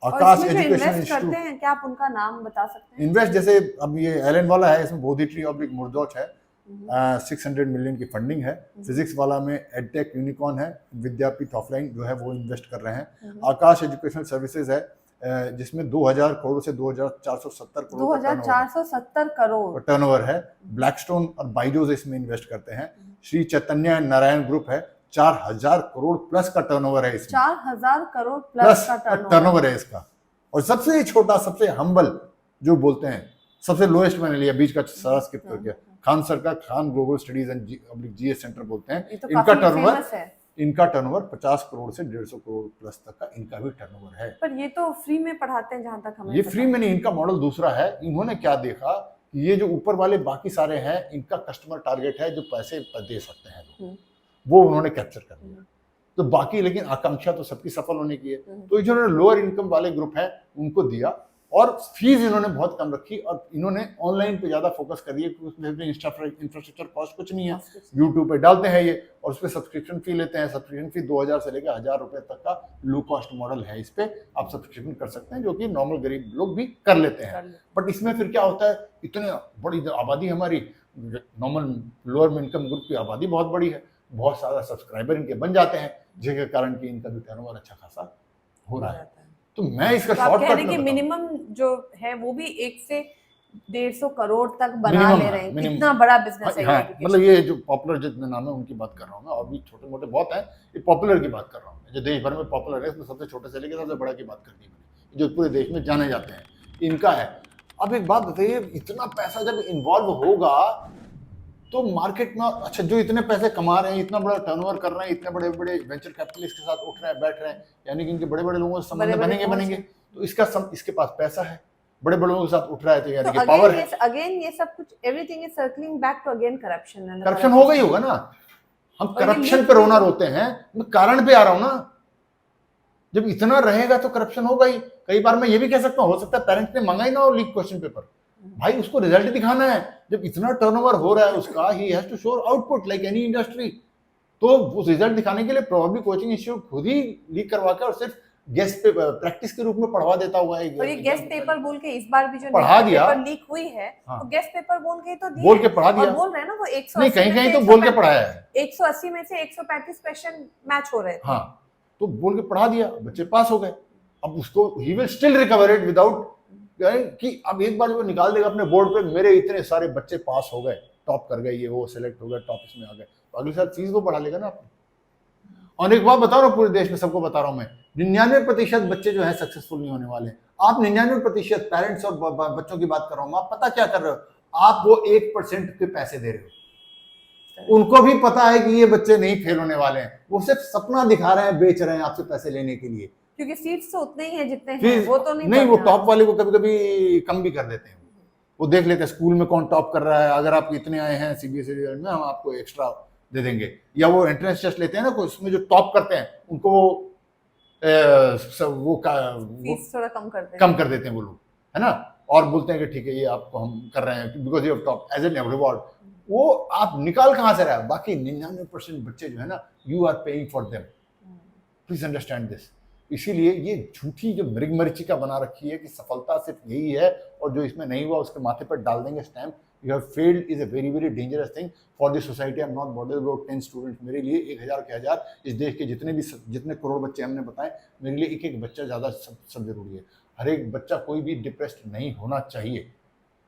आकाश एजुकेशन इंस्टीट्यूट, क्या आप उनका नाम बता सकते हैं? इन्वेस्ट जैसे अब ये एलन वाला है, इसमें बोधी ट्री और मुर्दोच है, 600 मिलियन की फंडिंग है। फिजिक्स वाला में एडटेक यूनिकॉर्न है, विद्यापीठ ऑफलाइन जो है वो इन्वेस्ट कर रहे हैं। आकाश एजुकेशनल सर्विसेज है, जिसमें 2,000 करोड़ से 2,470 करोड़ 2,470 करोड़ टर्नओवर है। ब्लैकस्टोन और बाइजूस इसमें इन्वेस्ट करते हैं। श्री चैतन्य नारायण ग्रुप है, 4,000 करोड़ प्लस का टर्नओवर है इसमें, 4,000 करोड़ प्लस का टर्नओवर है इसका। और सबसे छोटा, सबसे हम्बल जो बोलते हैं, सबसे लोएस्ट मैंने लिया, बीच का सारा स्किप करके, खान सर का Khan global studies and GS centre बोलते हैं, इनका टर्नओवर इनका टर्नओवर 50 करोड़ से 150 करोड़ प्लस तक का इनका भी टर्नओवर है। पर ये तो फ्री में पढ़ाते हैं जहां तक हमें ये पता फ्री में नहीं, इनका मॉडल दूसरा है। इन्होंने क्या देखा कि ये जो ऊपर वाले बाकी सारे हैं, इनका कस्टमर टारगेट है जो पैसे दे सकते हैं लोग, वो उन्होंने कैप्चर कर लिया। तो बाकी लेकिन आकांक्षा तो सबकी सफल होने की है, तो जो लोअर इनकम वाले ग्रुप हैं उनको दिया, और फीस इन्होंने बहुत कम रखी, और इन्होंने ऑनलाइन पे ज्यादा फोकस कर दिया क्योंकि उसमें इंफ्रास्ट्रक्चर कॉस्ट कुछ नहीं है। यूट्यूब पे डालते हैं ये, और उस पर सब्सक्रिप्शन फी लेते हैं। सब्सक्रिप्शन फी 2000 से लेकर 1000 रुपए तक का लो कॉस्ट मॉडल है। इस पे आप सब्सक्रिप्शन कर सकते हैं, जो कि नॉर्मल गरीब लोग भी कर लेते हैं। बट इसमें फिर क्या होता है, इतनी बड़ी आबादी हमारी नॉर्मल लोअर इनकम ग्रुप की आबादी बहुत बड़ी है, बहुत सारा सब्सक्राइबर इनके बन जाते हैं, जिसके कारण कि इनका भी टर्नओवर अच्छा खासा हो रहा है। तो मैं इसका शॉर्टकट में मिनिमम जो है वो भी 1 से 150 करोड़ तक बना ले रहे हैं। कितना बड़ा बिजनेस है। हाँ, मतलब ये जो पॉपुलर जितने नाम है उनकी बात कर रहा हूँ मैं, और भी छोटे मोटे बहुत हैं, ये पॉपुलर की बात कर रहा हूँ। जो देश भर में पॉपुलर है, इसमें सबसे छोटे से लेकर सबसे बड़ा की बात कर दी मैंने, जो पूरे देश में जाने जाते हैं, इनका है। अब एक बात बताइए, इतना पैसा जब इन्वॉल्व होगा तो मार्केट में, अच्छा जो इतने पैसे कमा रहे हैं, इतना बड़ा टर्नओवर कर रहे हैं, इतने बड़े बड़े वेंचर कैपिटलिस्ट के साथ उठ रहे हैं, बैठ रहे हैं, यानी कि इनके बड़े बड़े लोगों से संबंध बनेंगे, तो इसके पास पैसा है, बड़े बड़े लोगों के साथ उठ रहा है, तो यानी कि पावर है। अगेन ये सब कुछ, everything is circling back to again corruption. Corruption हो गई होगा ना। हम करप्शन पे रोना रोते हैं, मैं कारण पे आ रहा हूं ना। जब इतना रहेगा तो करप्शन होगा ही। कई बार मैं ये भी कह सकता हूं, हो सकता है पेरेंट्स ने मंगाई ना हो लीक क्वेश्चन पेपर, भाई उसको रिजल्ट दिखाना है। जब इतना टर्नओवर हो रहा है उसका, he has to show output like any industry. तो उस रिजल्ट दिखाने के लिए प्रोबेबली कोचिंग इंस्टीट्यूट खुद ही लीक करवा के और सिर्फ गेस्ट पेपर प्रैक्टिस के रूप में पढ़वा देता हुआ है। और ये गेस्ट पेपर बोल के इस बार भी जो पढ़ा दिया, पेपर लीक हुई है, तो गेस्ट पेपर बोल के तो बोल के पढ़ा दिया, बोल रहे हैं ना वो 180 नहीं कहीं तो बोल के पढ़ाया है। 180 में से 135 क्वेश्चन मैच हो रहे थे। हाँ, तो बोल के पढ़ा दिया, बच्चे पास हो गए। अब उसको he will still recover it without कि अब एक बार वो निकाल देगा अपने बोर्ड पे, मेरे इतने सारे बच्चे पास हो गए, टॉप कर गए, ये वो सेलेक्ट हो गए, टॉप इसमें आ गए, तो अगले साल फीस को बढ़ा लेगा ना आपने। और एक बात बता रहा हूँ, पूरे देश में सबको बता रहा हूँ मैं, 99% बच्चे जो है सक्सेसफुल नहीं होने वाले। आप 99% पेरेंट्स और बच्चों की बात कर रहा हूँ, आप पता क्या कर रहे हो, आप वो 1% के पैसे दे रहे हो। उनको भी पता है कि ये बच्चे नहीं फेल होने वाले हैं, वो सिर्फ सपना दिखा रहे हैं, बेच रहे हैं आपसे पैसे लेने के लिए, क्योंकि सीट्स तो उतने ही हैं जितने हैं, वो तो नहीं वो टॉप वाले को कभी कभी कम भी कर देते हैं। वो देख लेते हैं स्कूल में कौन टॉप कर रहा है, अगर आप इतने आए हैं सीबीएसई रिजल्ट में, हम आपको एक्स्ट्रा दे देंगे। या वो एंट्रेंस टेस्ट लेते हैं ना, उसमें जो टॉप करते हैं उनको वो थोड़ा कम कर देते हैं वो लोग, है ना, और बोलते हैं कि ठीक है ये आपको हम कर रहे हैं because you have top as an reward. वो आप निकाल कहां से रहा है? बाकी 99% बच्चे जो है ना, you are paying for them, please understand this. इसीलिए ये झूठी जो मृगमरीचिका बना रखी है कि सफलता सिर्फ यही है, और जो इसमें नहीं हुआ उसके माथे पर डाल देंगे stamp, you have failed, is a very very dangerous thing for this society. I am not bothered about 10 students, मेरे लिए 1000 के 1000 इस देश के जितने करोड़ बच्चे हमने बताए, मेरे लिए एक एक बच्चा ज़्यादा सब जरूरी है। हर एक बच्चा कोई भी डिप्रेस्ड नहीं होना चाहिए,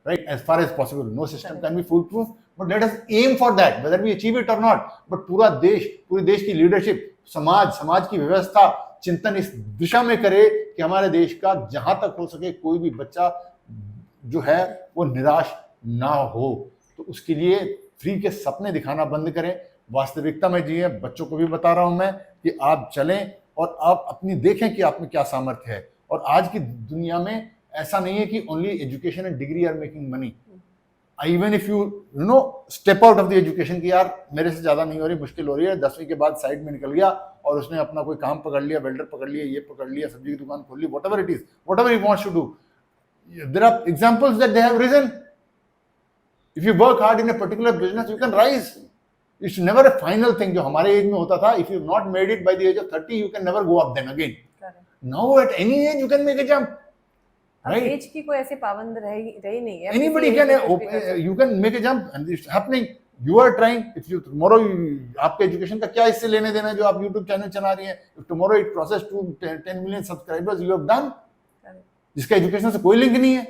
right, as far as possible. No system can be foolproof, but let us aim for that, whether we achieve it or not. But पूरा देश, पूरे देश की लीडरशिप, समाज की व्यवस्था चिंतन इस दिशा में करे कि हमारे देश का जहां तक हो सके कोई भी बच्चा जो है वो निराश ना हो। तो उसके लिए फ्री के सपने दिखाना बंद करें, वास्तविकता में जिए। बच्चों को भी बता रहा हूं मैं कि आप चलें और आप अपनी देखें कि आप में क्या सामर्थ्य है। और आज की दुनिया में ऐसा नहीं है कि only education and degree are making money. Even if you know step out of the education की यार मेरे से ज्यादा नहीं हो रही, मुश्किल हो रही है, 10वीं के बाद साइड में निकल गया और उसने अपना कोई काम पकड़ लिया, वेल्डर पकड़ लिया, ये पकड़ लिया, सब्जी की दुकान खोल ली, whatever it is, whatever he wants to do, there are examples that they have reason. If you work hard in a particular business you can rise. It's never a final thing जो हमारे age में होता था, if you not made it by the age of 30 you can never go up then again. Now at any age you can make a jump. Right? As की कोई ऐसे पाबंद रही नहीं है। Anybody can, you can make a jump and it's happening. You are trying. If you tomorrow आपके education का क्या इससे लेने देना जो आप YouTube चैनल चला रही हैं? If tomorrow it crosses to 10 million subscribers, you have done. जिसका एजुकेशन से कोई लिंक नहीं है,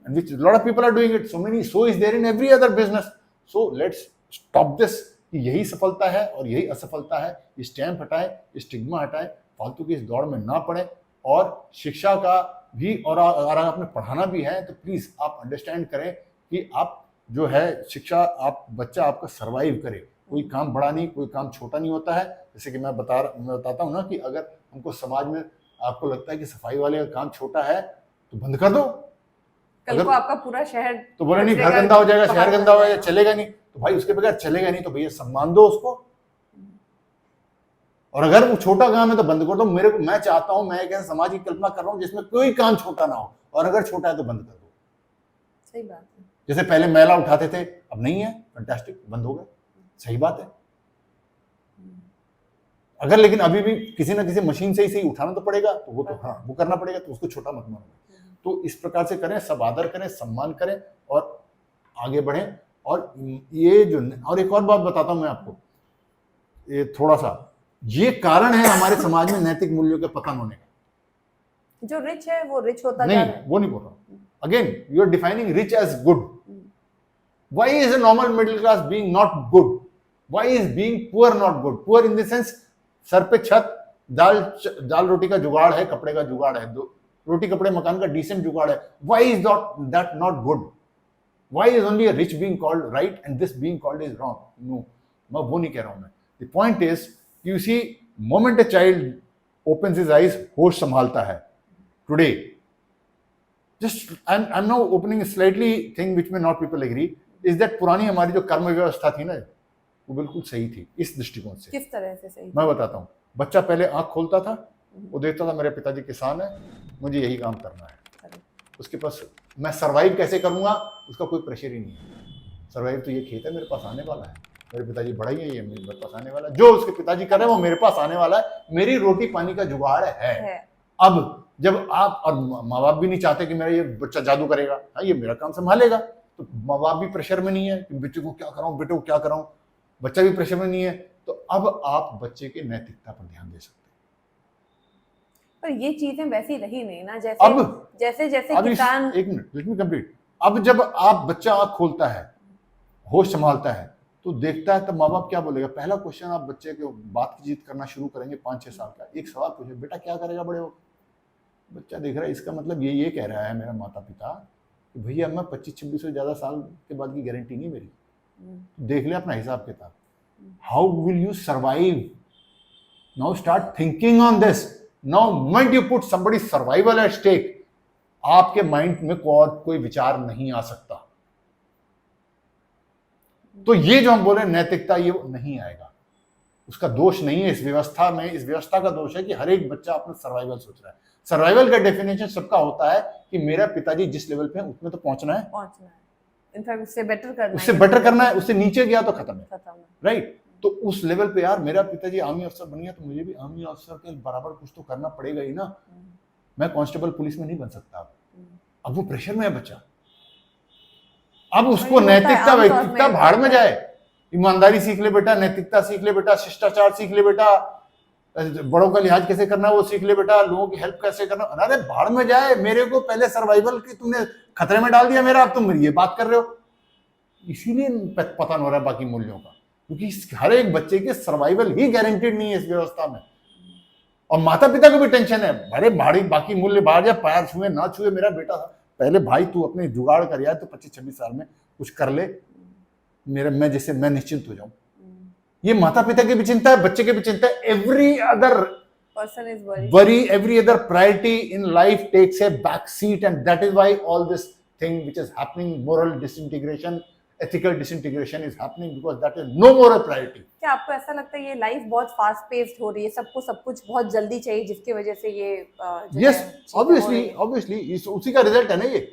and which a lot of people are doing it. So is there in every other business. So let's stop this. कि यही सफलता है और यही असफलता है। स्टैम्प हटाएं, स्टिग्मा हटाएं, फालतू की इस दौड़ में ना पड़े। और शिक्षा का भी और अगर आपने पढ़ाना भी है तो प्लीज आप अंडरस्टैंड करें कि आप जो है शिक्षा आप बच्चा आपका सरवाइव करे, कोई काम बड़ा नहीं, कोई काम छोटा नहीं होता है। जैसे कि मैं बताता हूँ ना कि अगर हमको समाज में आपको लगता है कि सफाई वाले का काम छोटा है तो बंद कर दो। कल को आपका पूरा शहर तो बोले नहीं, घर गंदा हो जाएगा, शहर गंदा हो जाएगा, चलेगा नहीं, तो भाई उसके बगैर चलेगा नहीं, तो भैया सम्मान दो उसको। और अगर वो छोटा काम है तो बंद कर दो। मैं चाहता हूं, मैं एक ऐसे समाज की कल्पना कर रहा हूं जिसमें कोई काम छोटा ना हो, और अगर छोटा है तो बंद कर दो। सही बात है। जैसे पहले मैला उठाते थे, अब नहीं है, फैंटास्टिक, बंद हो गए, सही बात है। अगर लेकिन अभी भी किसी ना किसी मशीन से ही सही उठाना तो पड़ेगा, तो वो तो हाँ वो करना पड़ेगा, तो उसको छोटा मत मानो। तो इस प्रकार से करें, सब आदर करें, सम्मान करें और आगे बढ़ें। और ये जो, और एक और बात बताता हूं मैं आपको, ये थोड़ा सा, ये कारण है हमारे समाज में नैतिक मूल्यों के पतन होने का। जो रिच है वो रिच होता जा रहा है। नहीं, वो नहीं बोल रहा। Again you are defining rich as good. Why is a normal middle class being not good? Why is being poor not good? Poor in the sense सर पे छत, दाल रोटी का जुगाड़ है, कपड़े का जुगाड़ है, रोटी कपड़े मकान का डिसेंट जुगाड़ है। Why is that not good? Why is only a rich being called right and this being called is wrong? No, मैं वो नहीं कह रहा हूं। मैं the point is, you see, moment a child opens his eyes, होश संभालता है today. Just I'm now opening a slightly thing which may not people agree, is that पुरानी हमारी जो कर्म व्यवस्था थी ना, वो बिल्कुल सही थी इस दृष्टिकोण से। किस तरह से सही? मैं बताता हूँ। बच्चा पहले आंख खोलता था, वो देखता था मेरे पिताजी किसान है, मुझे यही काम करना है। उसके पास मैं सर्वाइव कैसे करूंगा, उसका कोई प्रेशर ही नहीं है। सर्वाइव तो ये खेत है, मेरे पास आने वाला है, मेरे पिताजी बड़ा ही है, ये मेरे पास आने वाला है, जो उसके पिताजी कर रहे हैं वो मेरे पास आने वाला है, मेरी रोटी पानी का जुगाड़ है। अब जब आप, और माँ बाप भी नहीं चाहते कि मेरा ये बच्चा जादू करेगा, हाँ ये मेरा काम संभालेगा, तो माँ बाप भी प्रेशर में नहीं है कि बेटे को क्या कराऊं, बेटे को क्या कराऊं, बच्चा भी प्रेशर में नहीं है। तो अब आप बच्चे के नैतिकता पर ध्यान दे सकते हैं। पर ये चीजें वैसी रही नहीं ना, जैसे अब जैसे किसान। एक मिनट, लेट मी कंप्लीट। अब जब आप बच्चा आंख खोलता है, होश संभालता है, तो देखता है, तब माँ बाप क्या बोलेगा? पहला क्वेश्चन आप बच्चे के बातचीत करना शुरू करेंगे 5-6 साल का, एक सवाल पूछे, बेटा क्या करेगा बड़े हो? बच्चा देख रहा है, इसका मतलब ये कह रहा है मेरा माता पिता कि भैया मैं 25-26 से ज्यादा साल के बाद की गारंटी नहीं मेरी, देख ले अपना हिसाब किताब। How will you survive? Now start thinking on this. Now moment you put somebody survival at stake, आपके माइंड में कोई विचार नहीं आ सकता। तो ये जो हम बोले नैतिकता, ये नहीं आएगा। उसका दोष नहीं है इस व्यवस्था में, इस व्यवस्था का दोष है कि हर एक बच्चा अपना सर्वाइवल सोच रहा है। सर्वाइवल का डेफिनेशन सबका होता है कि मेरा पिताजी जिस लेवल पे है उसमें तो पहुंचना है, इनफैक्ट उससे बेटर करना है, उससे बेटर करना है, उससे नीचे गया तो खत्म है, राइट? तो उस लेवल पे यार मेरा पिताजी आर्मी अफसर बन गया तो मुझे भी आर्मी अफसर के बराबर कुछ तो करना पड़ेगा ही ना। मैं कांस्टेबल पुलिस में नहीं बन सकता। अब वो प्रेशर में है बच्चा, अब उसको नैतिकता वैतिकता भाड़ में जाए। ईमानदारी सीख ले बेटा, नैतिकता सीख ले बेटा, शिष्टाचार सीख ले बेटा, बड़ों का लिहाज कैसे करना है वो सीख ले बेटा, लोगों की हेल्प कैसे करना। अरे भाड़ में जाए, मेरे को पहले सर्वाइवल की तुमने खतरे में डाल दिया मेरा, अब तुम ये बात कर रहे हो। इसीलिए पतन हो रहा है बाकी मूल्यों का, क्योंकि हर एक बच्चे के सर्वाइवल ही गारंटीड नहीं है इस व्यवस्था में। और माता पिता को भी टेंशन है, अरे भाड़ी बाकी मूल्य बाहर जाए, पैर छुए ना छुए मेरा बेटा, पहले भाई तू अपने जुगाड़ कर यार, तो 25-26 साल में कुछ कर ले, मैं निश्चिंत हो जाऊं। ये माता पिता की भी चिंता है, बच्चे की भी चिंता है। Every other person is every other priority in life takes a back seat, and that is why all this thing which is happening, moral disintegration, ethical disintegration is happening, because that is no more a priority. क्या आपको ऐसा लगता है ये life बहुत fast paced हो रही है, सबको सब कुछ बहुत जल्दी चाहिए, जिसकी वजह से ये yes, obviously उसी का रिजल्ट है ना, ये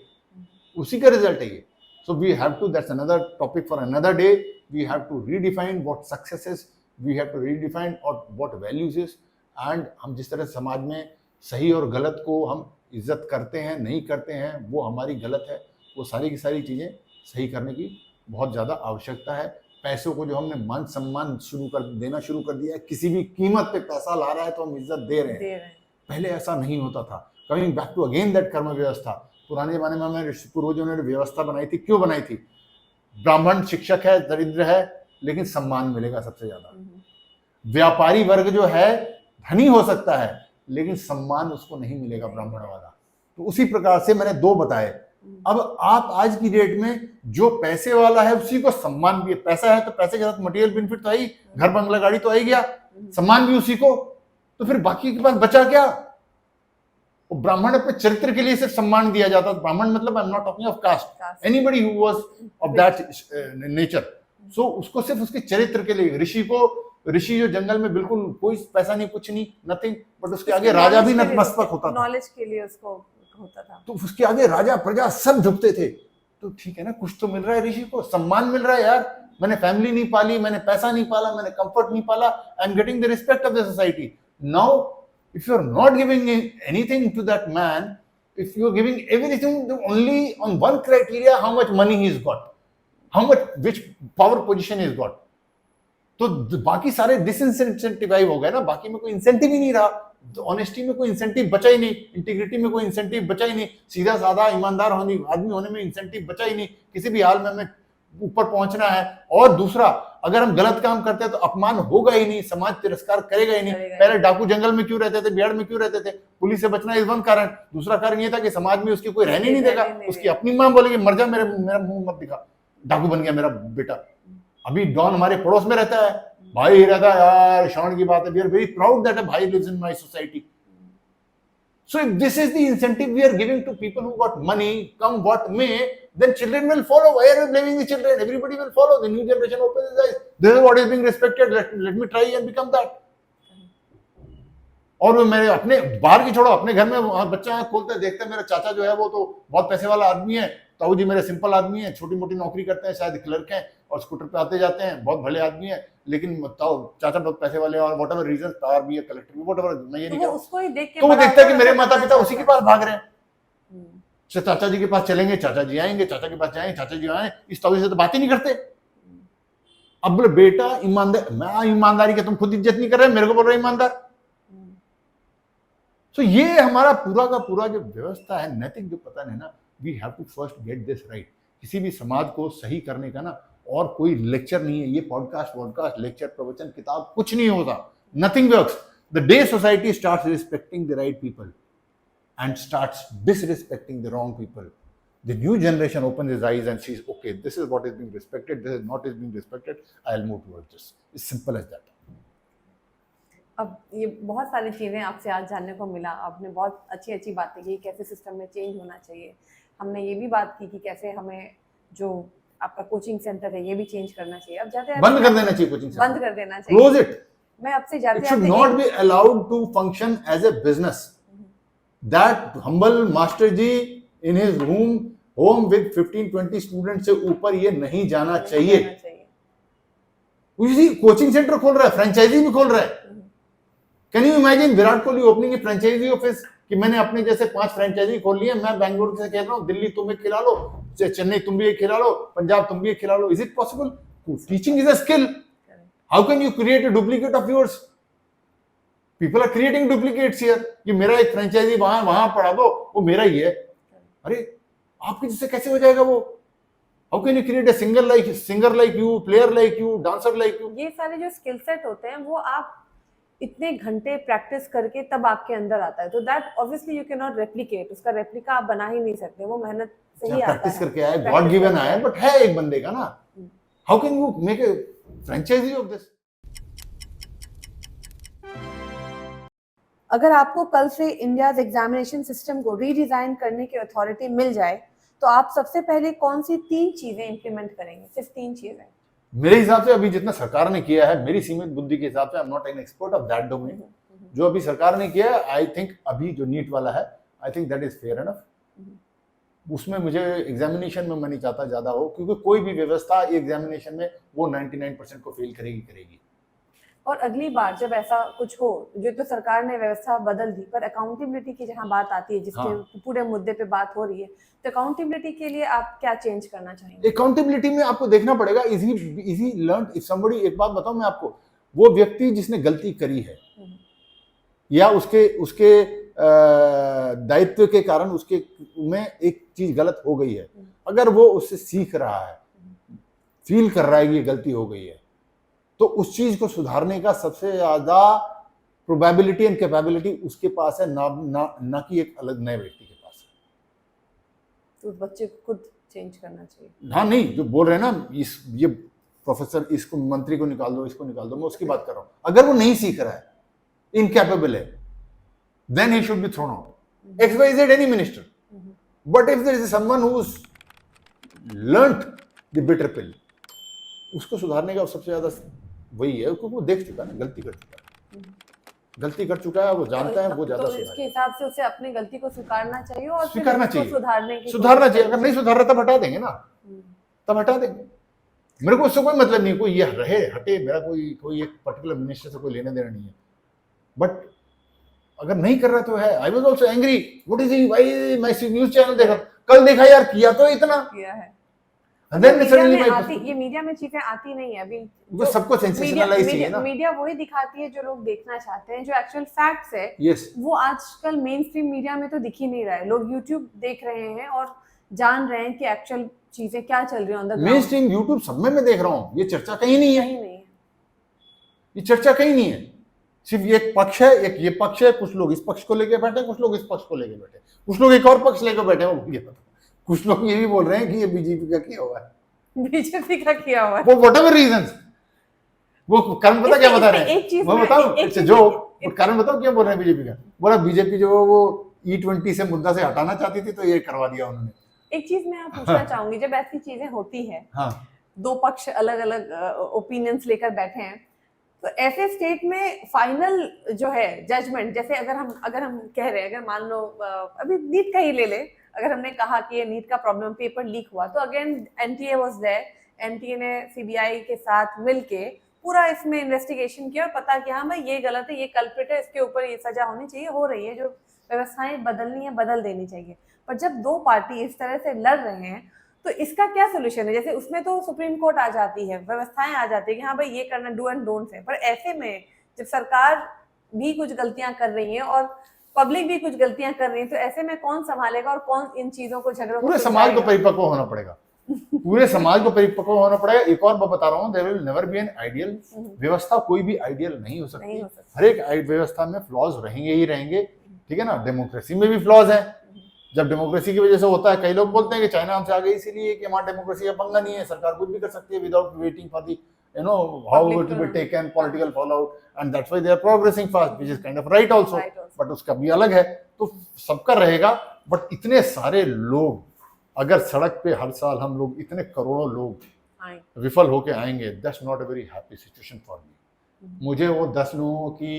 उसी का रिजल्ट है ये। So we have to, that's another topic for another day. We have to redefine what success is. We have to redefine what values is. And हम जिस तरह समाज में सही और गलत को हम इज्जत करते हैं, नहीं करते हैं, वो हमारी गलत है। वो सारी की सारी चीज़ें सही करने की बहुत ज़्यादा आवश्यकता है। पैसों को जो हमने मान सम्मान देना शुरू कर दिया है, किसी भी कीमत पे पैसा ला रहा है तो हम इज्जत दे रहे हैं। पहले ऐसा नहीं होता था। Coming back to again that कर्म व्यवस्था, पुराने जमाने में हमारे पूर्वजों ने व्यवस्था बनाई थी, क्यों बनाई थी? ब्राह्मण शिक्षक है, दरिद्र है, लेकिन सम्मान मिलेगा सबसे ज्यादा। व्यापारी वर्ग जो है धनी हो सकता है, लेकिन सम्मान उसको नहीं मिलेगा ब्राह्मण वाला। तो उसी प्रकार से मैंने 2 बताए अब आप आज की डेट में जो पैसे वाला है उसी को सम्मान भी है, पैसा है तो पैसे के साथ मटेरियल बेनिफिट तो आई, घर बंगला गाड़ी तो आई गया, सम्मान भी उसी को, तो फिर बाकी के पास बचा क्या? वो ब्राह्मण अपने चरित्र के लिए सिर्फ सम्मान दिया जाता है। ब्राह्मण मतलब I am not talking of caste, anybody who was of that nature, so उसको सिर्फ उसके चरित्र के लिए। ऋषि जो जंगल में बिल्कुल कोई पैसा नहीं, कुछ नहीं, नथिंग, बट उसके आगे राजा भी नतमस्तक होता था, नॉलेज के लिए उसको होता था, तो उसके आगे राजा प्रजा सब झुकते थे। तो ठीक है ना, कुछ तो मिल रहा है ऋषि को, सम्मान मिल रहा है यार, मैंने फैमिली नहीं पाली, मैंने पैसा नहीं पाला, मैंने कंफर्ट नहीं पाला, I am getting the respect of the society. Now if you are not giving anything to that man, if you are giving everything only on one criteria, how much money he's got, how much, which power position he's got, तो बाकी सारे डिसइंसेंटिवाइव हो गए ना, बाकी में कोई incentive ही नहीं रहा, तो ऑनेस्टी में कोई इंसेंटिव बचा ही नहीं, इंटीग्रिटी में कोई इंसेंटिव बचा ही नहीं, सीधा साधा ईमानदार आदमी होने में इंसेंटिव बचा ही नहीं, किसी भी हाल में हमें ऊपर पहुंचना है। और दूसरा, अगर हम गलत काम करते हैं तो अपमान होगा ही नहीं, समाज तिरस्कार करेगा ही नहीं। पहले डाकू जंगल में क्यों रहते थे, बिहार में क्यों रहते थे? पुलिस से बचना इस वन कारण, दूसरा कारण ये था कि समाज में उसकी कोई रहने नहीं देगा, उसकी अपनी मां बोलेगी मर जा, मेरा मुंह मत दिखा, डाकू बन गया मेरा बेटा। अभी डॉन हमारे पड़ोस में रहता है, भाई रहता है यार, शान की बात है, we are very proud that भाई lives in my society. So if this is the incentive we are giving to people who got money, come what may, then children will follow. Why are we blaming the children? Everybody will follow. The new generation opens its eyes. This is what is being respected. Let me try and become that. और मेरे अपने बाहर की छोड़ो, अपने घर में बच्चा खोलते देखते हैं, मेरा चाचा जो है वो तो बहुत पैसे वाला आदमी है, ताऊ जी मेरे सिंपल आदमी है, छोटी मोटी नौकरी करते हैं, शायद क्लर्क हैं और स्कूटर पे आते जाते हैं, बहुत भले आदमी है, लेकिन चाचा बहुत पैसे वाले और व्हाटएवर रीजन, तार भी है, कलेक्टर भी, व्हाटएवर, मैं ये नहीं कहूं, उसको ही देख के तो वो देखता है कि मेरे माता पिता उसी के पास भाग रहे हैं, चाचा जी के पास चलेंगे, चाचा जी आएंगे, चाचा के पास जाएंगे, चाचा जी आए, इस तरीके से तो बात ही नहीं करते। अब बोले बेटा ईमानदार, मैं ईमानदारी के तुम खुद इज्जत नहीं कर रहे, मेरे को बोल रहे ईमानदार। तो ये हमारा पूरा का पूरा जो व्यवस्था है नैतिक, जो पता नहीं ना, we have to first get this right. किसी भी समाज को सही करने का ना और कोई लेक्चर नहीं है, ये पॉडकास्ट लेक्चर प्रवचन किताब कुछ नहीं होता, nothing works. The day society starts respecting the right people and starts disrespecting the wrong people, the new generation open his eyes and sees okay, this is what is being respected, this is not is being respected, I will move towards this, is simple as that. अब ये बहुत सारी चीज़ें आपसे आज जानने को मिला, आपने बहुत अच्छी अच्छी बातें की, कैसे सिस्टम में चेंज होना चाहिए। हमने ये भी बात की कि कैसे हमें जो आपका कोचिंग सेंटर है ये भी चेंज करना चाहिए। अब जाते बंद कर देना चाहिए कोचिंग सेंटर, बंद कर देना चाहिए, क्लोज इट। मैं आपसे जाते it should not be allowed to function as a business. That humble master ji in his home with 15-20 student से ऊपर ये नहीं जाना चाहिए। कोचिंग सेंटर खोल रहा है, फ्रेंचाइजी भी खोल रहा है। Can you imagine Virat Kohli opening a franchise office कि मैंने अपने जैसे 5 फ्रेंचाइजी खोल लिए, मैं बैंगलोर से कह रहा हूँ दिल्ली तुम एक खिला लो, चेन्नई तुम भी एक खिला लो, पंजाब तुम भी एक खिला लो। Is it possible? Teaching is a skill, how can you create a duplicate of yours? People are creating duplicates here कि मेरा एक फ्रेंचाइजी वहां पढ़ा दो, वो मेरा ही है। अरे आपके जैसे कैसे हो जाएगा वो? How can you create a singer like you, player like you, dancer like you? ये सारे जो स्किल सेट होते हैं वो आप इतने घंटे प्रैक्टिस करके तब आपके अंदर आता है, तो that obviously you can not replicate, उसका रेप्लिका आप बना ही नहीं सकते, वो मेहनत से ही आता है। प्रैक्टिस करके आए, गॉड गिवन आए, बट है एक बंदे का ना। How can you make a franchise of this? अगर आपको कल से इंडिया एग्जामिनेशन सिस्टम को रीडिजाइन करने की अथॉरिटी मिल जाए तो आप सबसे पहले कौन सी 3 चीजें इंप्लीमेंट करेंगे? सिर्फ 3 चीजें। मेरे हिसाब से अभी जितना सरकार ने किया है, मेरी सीमित बुद्धि के हिसाब से, आई am not an expert of that domain, जो अभी सरकार ने किया है, आई थिंक अभी जो नीट वाला है, I think that is fair enough. उसमें मुझे एग्जामिनेशन में मैं नहीं चाहता ज्यादा हो, क्योंकि कोई भी व्यवस्था एग्जामिनेशन में वो 99% को फेल करेगी। और अगली बार जब ऐसा कुछ हो, जो तो सरकार ने व्यवस्था बदल दी, पर अकाउंटेबिलिटी की जहां बात आती है, जिसके पूरे मुद्दे पे बात हो रही है, तो अकाउंटेबिलिटी के लिए आप क्या चेंज करना चाहेंगे? अकाउंटेबिलिटी में आपको देखना पड़ेगा, इजी लर्न इफ समबडी, एक बात बताऊं मैं आपको, वो व्यक्ति जिसने गलती करी है या उसके दायित्व के कारण उसके में एक चीज गलत हो गई है, अगर वो उससे सीख रहा है, फील कर रहा है कि ये गलती हो गई है, तो उस चीज को सुधारने का सबसे ज्यादा प्रोबेबिलिटी एंड कैपेबिलिटी उसके पास है, ना कि एक अलग नए व्यक्ति के पास है। तो उस बच्चे को खुद चेंज करना चाहिए। हाँ नहीं, जो बोल रहे हैं ना ये प्रोफेसर, इसको मंत्री को निकाल दो, इसको निकाल दो, मैं उसकी बात कर रहा हूँ। अगर वो नहीं सीख रहा है, इनकैपेबल है, then he should be thrown out. XYZ any minister. But if there is someone who's learnt the bitter pill, उसको सुधारने का सबसे ज्यादा वही है, क्योंकि वो देख चुका है ना, गलती कर चुका है, गलती कर चुका है, वो जानता है, वो ज्यादा तो इसके हिसाब से उसे अपनी गलती को स्वीकारना चाहिए और फिर स्वीकारना उसको चाहिए, सुधारना चाहिए। अगर नहीं सुधार रहा तब हटा देंगे ना, तब हटा देंगे। मेरे को उससे कोई मतलब नहीं, कोई ये रहे हटे, मेरा कोई एक पर्टिकुलर मिनिस्टर से कोई लेना देना नहीं है। बट अगर नहीं कर रहा तो है। I was also angry, what is he, why मैं न्यूज़ चैनल देखा, कल देखा यार, किया तो इतना किया है। ये मीडिया में चीजें आती नहीं है अभी, वो सबको सेंसेशनलाइज चाहिए ना। मीडिया वही दिखाती है जो लोग देखना चाहते हैं, जो एक्चुअल फैक्ट्स है यस, वो आजकल मेन स्ट्रीम मीडिया में तो दिख ही नहीं रहा है। लोग यूट्यूब देख रहे हैं और जान रहे हैं कि एक्चुअल चीजें क्या चल रही है on the ground. Main stream YouTube सब में मैं देख रहा हूँ, ये चर्चा कहीं नहीं है, कहीं नहीं है, ये चर्चा कहीं नहीं है। सिर्फ एक पक्ष है, एक ये पक्ष है, कुछ लोग इस पक्ष को लेके बैठे, कुछ लोग इस पक्ष को लेके बैठे, कुछ लोग एक और पक्ष लेके बैठे हैं, वो मुझे पता। कुछ लोग ये भी बोल रहे हैं कि ये बीजेपी का किया हुआ है, बीजेपी का किया हुआ है, वो व्हाटएवर रीजंस, वो कारण पता क्या बता रहे हैं, एक चीज मैं बताऊं जो कारण बताऊं क्यों बोल रहे हैं बीजेपी का। बोला बीजेपी जो वो E20 से मुद्दा से हटाना चाहती थी, तो ये करवा दिया उन्होंने। एक चीज मैं आप पूछना चाहूंगी, जब ऐसी चीजें होती है, हाँ, दो पक्ष अलग अलग ओपिनियंस लेकर बैठे हैं, तो ऐसे स्टेट में फाइनल जो है जजमेंट, जैसे अगर हम कह रहे हैं, अगर मान लो अभी नीट का ही ले ले, अगर हमने कहा कि ये नीट का प्रॉब्लम पेपर लीक हुआ, तो again NTA was there, NTA ने सीबीआई के साथ मिलके पूरा इसमें इन्वेस्टिगेशन किया और पता किया हाँ भाई ये गलत है, ये कल्प्रिट है, इसके ऊपर ये सजा होनी चाहिए, हो रही है, जो व्यवस्थाएं बदलनी है बदल देनी चाहिए। पर जब दो पार्टी इस तरह से लड़ रहे हैं तो इसका क्या सोल्यूशन है? जैसे उसमें तो सुप्रीम कोर्ट आ जाती है, व्यवस्थाएं आ जाती है कि हाँ भाई ये करना, डू एंड डोंट्स है, पर ऐसे में जब सरकार भी कुछ गलतियां कर रही है और पब्लिक भी कुछ गलतियां कर रही है, तो ऐसे में कौन संभालेगा और कौन इन चीजों को, झगड़ों को? पूरे समाज को परिपक्व होना पड़ेगा, पूरे समाज को परिपक्व होना पड़ेगा। एक और मैं बता रहा हूँ, there will never be an ideal व्यवस्था, कोई भी आइडियल नहीं हो सकती, हर एक व्यवस्था में फ्लॉज रहेंगे ही रहेंगे, ठीक है ना। डेमोक्रेसी में भी फ्लॉज है, जब डेमोक्रेसी की वजह से होता है, कई लोग बोलते हैं कि चाइना हमसे आ गई इसीलिए कि हमारा डेमोक्रेसी का पंगा नहीं है, सरकार कुछ भी कर सकती है without waiting for the how it will be taken political fallout, and that's why they are progressing fast, which is kind of right also, but उसका भी अलग है, तो सबका रहेगा। बट इतने सारे लोग, अगर सड़क पे हर साल हम लोग इतने करोड़ों लोग विफल होके आएंगे, that's not a very happy situation for me. मुझे वो 10 लोगों की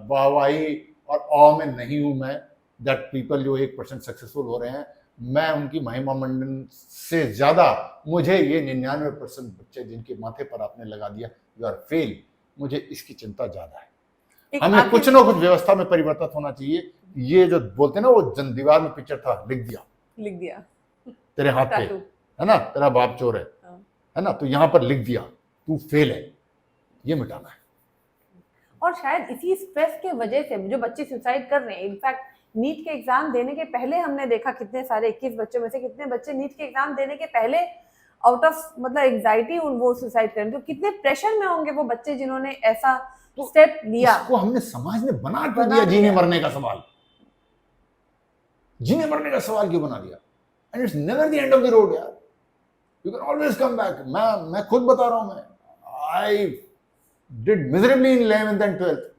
वाहवाही और ऑ में नहीं हूं मैं, दैट पीपल जो 1% सक्सेसफुल हो रहे हैं, मैं उनकी महिमा मंडन से ज्यादा मुझे ये 99% बच्चे जिनके माथे पर आपने लगा दिया यू आर फेल, मुझे इसकी चिंता ज्यादा है। हमें कुछ ना कुछ व्यवस्था में परिवर्तन होना चाहिए। ये जो बोलते हैं ना, वो जन दीवार में पिक्चर था, लिख दिया तेरे हाथ पे, है ना, तेरा बाप चोर है ना, तो यहाँ पर लिख दिया तू फेल है, ये मिटाना है। और शायद इसी स्ट्रेस के वजह से जो बच्चे सुसाइड कर रहे हैं, इनफैक्ट नीट के एग्जाम देने के पहले हमने देखा कितने सारे 21 बच्चों में से कितने बच्चे नीट के एग्जाम देने के पहले आउट ऑफ मतलब एंजाइटी वो सुसाइड करें, तो कितने प्रेशर में होंगे वो बच्चे जिन्होंने ऐसा स्टेप लिया। इसको हमने समाज ने बना क्यों दिया जीने मरने का सवाल, जीने मरने का सवाल क्यों बना दिया? And it's never the end of the road यार, you can always come back. मैं खुद बता रहा हूं, मैं I did miserably in 11th and 12th,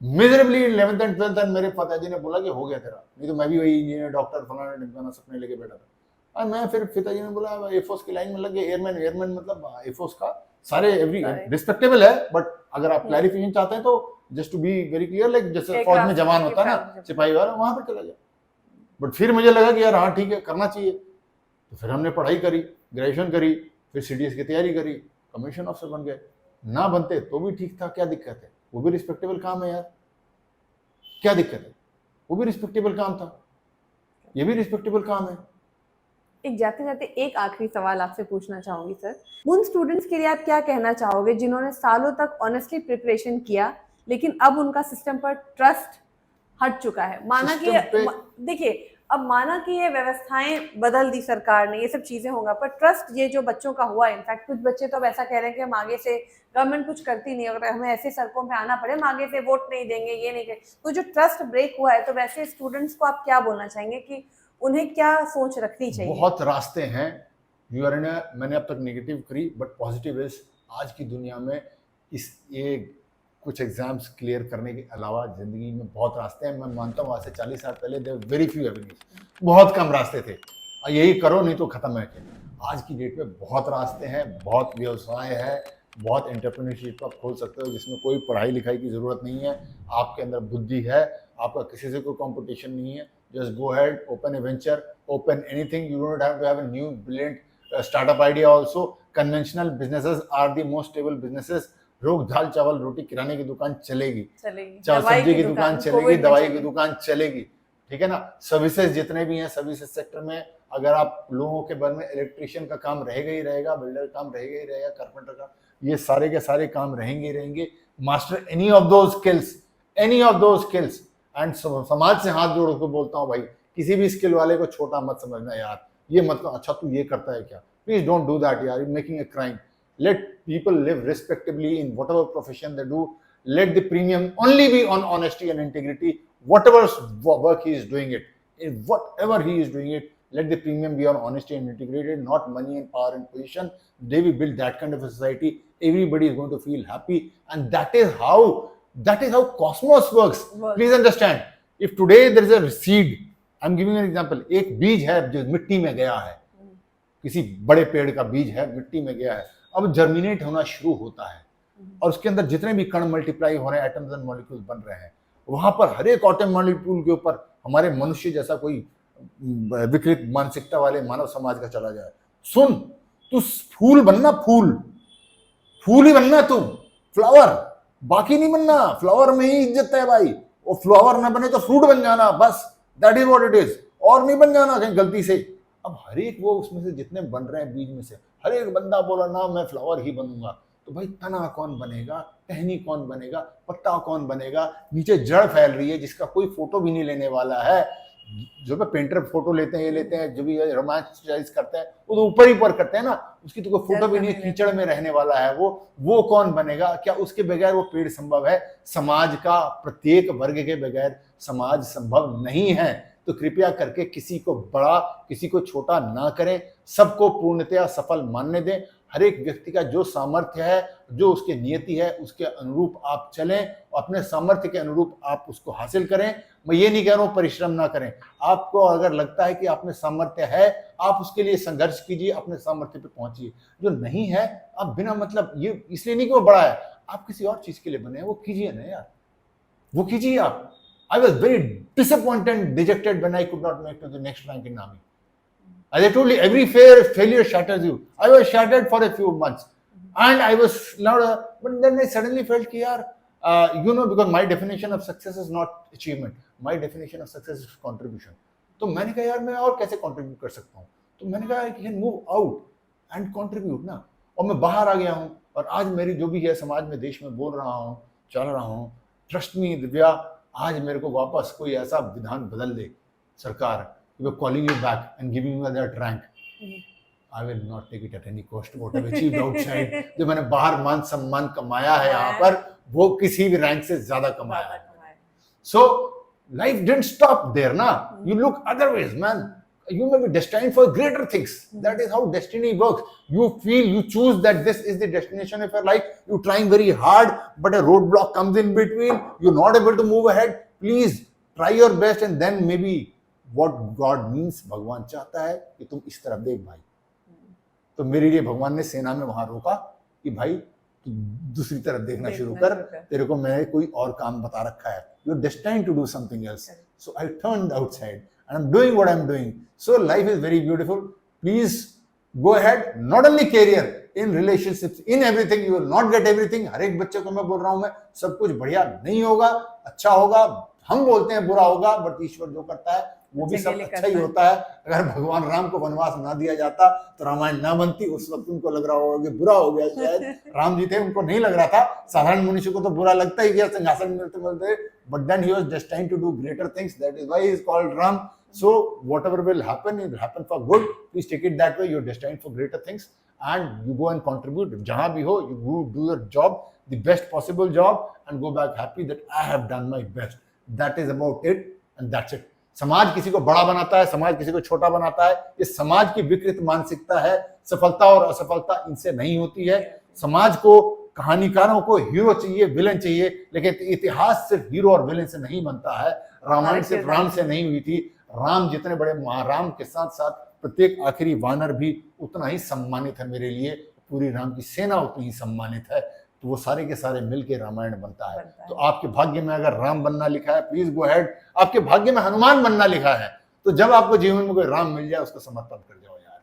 miserably in 11th and 12th, and मेरे पिताजी ने बोला कि हो गया तेरा, नहीं तो मैं भी वही इंजीनियर डॉक्टर फलाना ढिमकाना सपने लेके बैठा था। और मैं फिर पिताजी ने बोला एयरफोर्स की लाइन में लग गए, एयरमैन मतलब एयरफोर्स का सारे एवरी रिस्पेक्टेबल है, बट अगर आप क्लैरिफिकेशन चाहते हैं तो just to be very clear, like जैसे फौज में जवान होता है ना, सिपाही वाला, वहां पर चला गया। बट फिर मुझे लगा कि यार हाँ ठीक है, करना चाहिए, तो फिर हमने पढ़ाई करी, ग्रेजुएशन करी, फिर सीडीएस की तैयारी करी, कमीशन ऑफिसर बन गए। ना बनते तो भी ठीक था, क्या दिक्कत है, वो भी रिस्पेक्टेबल काम है यार, क्या दिक्कत है, वो भी रिस्पेक्टेबल काम था, ये भी रिस्पेक्टेबल काम है। एक जाते जाते एक आखिरी सवाल आपसे पूछना चाहूंगी सर, उन स्टूडेंट्स के लिए आप क्या कहना चाहोगे जिन्होंने सालों तक ऑनेस्टली प्रिपरेशन किया, लेकिन अब उनका सिस्टम पर ट्रस्ट हट चुका है? माना कि देखिए अब माना कि ये व्यवस्थाएं बदल दी सरकार ने, ये सब चीजें होगा, पर ट्रस्ट ये जो बच्चों का हुआ, इनफैक्ट कुछ बच्चे तो अब ऐसा कह रहे हैं कि हम आगे से, गवर्नमेंट कुछ करती नहीं, अगर हमें ऐसे सड़कों पे आना पड़े हम आगे से वोट नहीं देंगे, ये नहीं करेंगे। तो जो ट्रस्ट ब्रेक हुआ है, तो वैसे स्टूडेंट्स को आप क्या बोलना चाहेंगे कि उन्हें क्या सोच रखनी चाहिए? बहुत रास्ते हैं। यू आर इन, मैंने अब तक नेगेटिव करी, बट पॉजिटिव इज आज की दुनिया में ये कुछ एग्जाम्स क्लियर करने के अलावा जिंदगी में बहुत रास्ते हैं। मैं मानता हूँ आज से 40 साल पहले देयर वेरी फ्यू एवेन्यूज, बहुत कम रास्ते थे, यही करो नहीं तो खत्म है। आज की डेट में बहुत रास्ते हैं, बहुत व्यवसाय है, बहुत एंटरप्रेन्योरशिप आप खोल सकते हो जिसमें कोई पढ़ाई लिखाई की ज़रूरत नहीं है। आपके अंदर बुद्धि है, आपका किसी से कोई कंपटीशन नहीं है। Just go ahead, open a venture, open anything. You don't have to have a new brilliant startup idea also. Conventional businesses are the most stable businesses. रोज दाल चावल रोटी, किराने की दुकान चलेगी, सब्जी की दुकान चलेगी, दवाई की दुकान चलेगी, ठीक है ना। सर्विसेज जितने भी हैं, सर्विसेज सेक्टर में अगर आप लोगों के बारे में, इलेक्ट्रिशियन का काम रहेगा ही रहेगा, बिल्डर का काम रहेगा ही रहेगा, कारपेंटर का, ये सारे के सारे काम रहेंगे ही रहेंगे। मास्टर एनी ऑफ दो स्किल्स, एंड समाज से हाथ जोड़ के बोलता हूँ भाई, किसी भी स्किल वाले को छोटा मत समझना यार। ये मतलब अच्छा तू ये करता है क्या, प्लीज डोंट डू दैट यार, you making a crime. Let people live respectably in whatever profession they do. Let the premium only be on honesty and integrity. Whatever work he is doing it, in whatever he is doing it, let the premium be on honesty and integrity, not money and power and position. They will build that kind of a society. Everybody is going to feel happy, and that is how cosmos works. Please understand. If today there is a seed, I'm giving an example. एक बीज है जो मिट्टी में गया है, किसी बड़े पेड़ का बीज है, मिट्टी में गया है, अब जर्मिनेट होना शुरू होता है और उसके अंदर जितने भी कण मल्टीप्लाई हो रहे हैं, एटम्स एंड मॉलिक्यूल्स बन रहे हैं, वहां पर हर एक एटम मॉलिक्यूल के ऊपर हमारे मनुष्य जैसा कोई विकृत मानसिकता वाले मानव समाज का चला जाए। सुन, तू फूल बनना, फूल ही बनना, तू फ्लावर, बाकी नहीं बनना। फ्लावर में ही इज्जत है भाई, वो फ्लावर ना बने तो फ्रूट बन जाना, बस that is what it is, और नहीं बन जाना कहीं गलती से। अब हर एक वो उसमें से जितने बन रहे हैं बीज में से, हर एक बंदा बोला ना मैं फ्लावर ही बनूंगा, तो भाई तना कौन बनेगा, टहनी कौन बनेगा, पत्ता कौन बनेगा, नीचे जड़ फैल रही है जिसका कोई फोटो भी नहीं लेने वाला है। जो भी पेंटर फोटो लेते हैं, ये लेते हैं, जो भी रोमांसाइज करते हैं वो तो ऊपर ही ऊपर करते हैं ना, उसकी तो कोई फोटो भी नहीं है, कीचड़ में रहने वाला है वो कौन बनेगा? क्या उसके बगैर वो पेड़ संभव है? समाज का प्रत्येक वर्ग के बगैर समाज संभव नहीं है। तो कृपया करके किसी को बड़ा किसी को छोटा ना करें, सबको पूर्णतया सफल मानने दें। हर एक व्यक्ति का जो सामर्थ्य है, जो उसकी नियति है, उसके अनुरूप आप चलें, अपने सामर्थ्य के अनुरूप आप उसको हासिल करें। मैं ये नहीं कह रहा हूँ परिश्रम ना करें, आपको अगर लगता है कि आप में सामर्थ्य है, आप उसके लिए संघर्ष कीजिए, अपने सामर्थ्य पे पहुंचिए। जो नहीं है, आप बिना मतलब, ये इसलिए नहीं कि वो बड़ा है, आप किसी और चीज के लिए बने हैं, वो कीजिए ना यार, वो कीजिए आप। I was very disappointed and dejected when I could not make to the next rank in army. As I told you, every failure shatters you. I was shattered for a few months, and I was not. But then I suddenly felt कि यार, because my definition of success is not achievement. My definition of success is contribution. तो मैंने कहा यार मैं और कैसे contribute कर सकता हूँ? तो मैंने कहा I can move out and contribute ना। और मैं बाहर आ गया हूँ, और आज मेरी जो भी है समाज में, देश में बोल रहा हूँ, चल रहा हूँ। Trust me, दिव्या, आज मेरे को वापस कोई ऐसा विधान बदल दे सरकार, calling you back and giving you that rank, I will not take it at any cost. What I achieved outside, जो मैंने बाहर मान सम्मान कमाया है यहाँ पर, वो किसी भी रैंक से ज्यादा कमाया है। So life didn't stop there ना, you look otherwise man, you may be destined for greater things. That is how destiny works. You feel, you choose that this is the destination of your life. You're trying very hard, but a roadblock comes in between. You're not able to move ahead. Please try your best, and then maybe what God means, भगवान चाहता है कि तुम इस तरफ देख भाई। तो मेरे लिए भगवान ने सेना में वहां रोका कि भाई तू दूसरी तरफ देखना शुरू कर, तेरे को मैंने कोई और काम बता रखा है। You're destined to do something else. So I turned outside. And I'm doing what I'm doing. So life is very beautiful. Please go ahead. Not only career, in relationships, in everything. You will not get everything. हर एक बच्चे को मैं बोल रहा हूँ, मैं सब कुछ बढ़िया नहीं होगा, अच्छा होगा। हम बोलते हैं बुरा होगा, बट ईश्वर जो करता है वो भी अच्छा सब के लिए अच्छा ही करता है। होता है। अगर भगवान राम को वनवास ना दिया जाता तो रामायण ना बनती। उस वक्त उनको लग रहा होगा कि बुरा हो गया शायद, राम जी थे उनको नहीं लग रहा था। साधारण मनुष्य को तो बुरा लगता ही गया सिंहासन मिलते मिलते, but then he was destined to do greater things, that is why he is called Ram. So whatever will happen, it will happen for good. Please take it that way. You're destined for greater things, and you go and contribute. जहाँ भी हो, you do your job, the best possible job, and go back happy that I have done my best. That is about it, and that's it. समाज किसी को बड़ा बनाता है, समाज किसी को छोटा बनाता है। ये समाज की विकृत मानसिकता है। सफलता और असफलता इनसे नहीं होती है। समाज को, कहानीकारों को हीरो चाहिए, विलन चाहिए, लेकिन इतिहास सिर्फ हीरो और विलन से नहीं बनता है। रामायण सिर्फ राम से नहीं हुई थी। राम जितने बड़े महाराम के साथ साथ प्रत्येक आखिरी वानर भी उतना ही सम्मानित है मेरे लिए। पूरी राम की सेना उतनी ही सम्मानित है। तो वो सारे के सारे मिलके रामायण बनता है। तो आपके भाग्य में अगर राम बनना लिखा है, प्लीज गो अहेड। आपके भाग्य में हनुमान बनना लिखा है, तो जब आपको जीवन में कोई राम मिल जाए उसको समर्पण कर जाओ यार,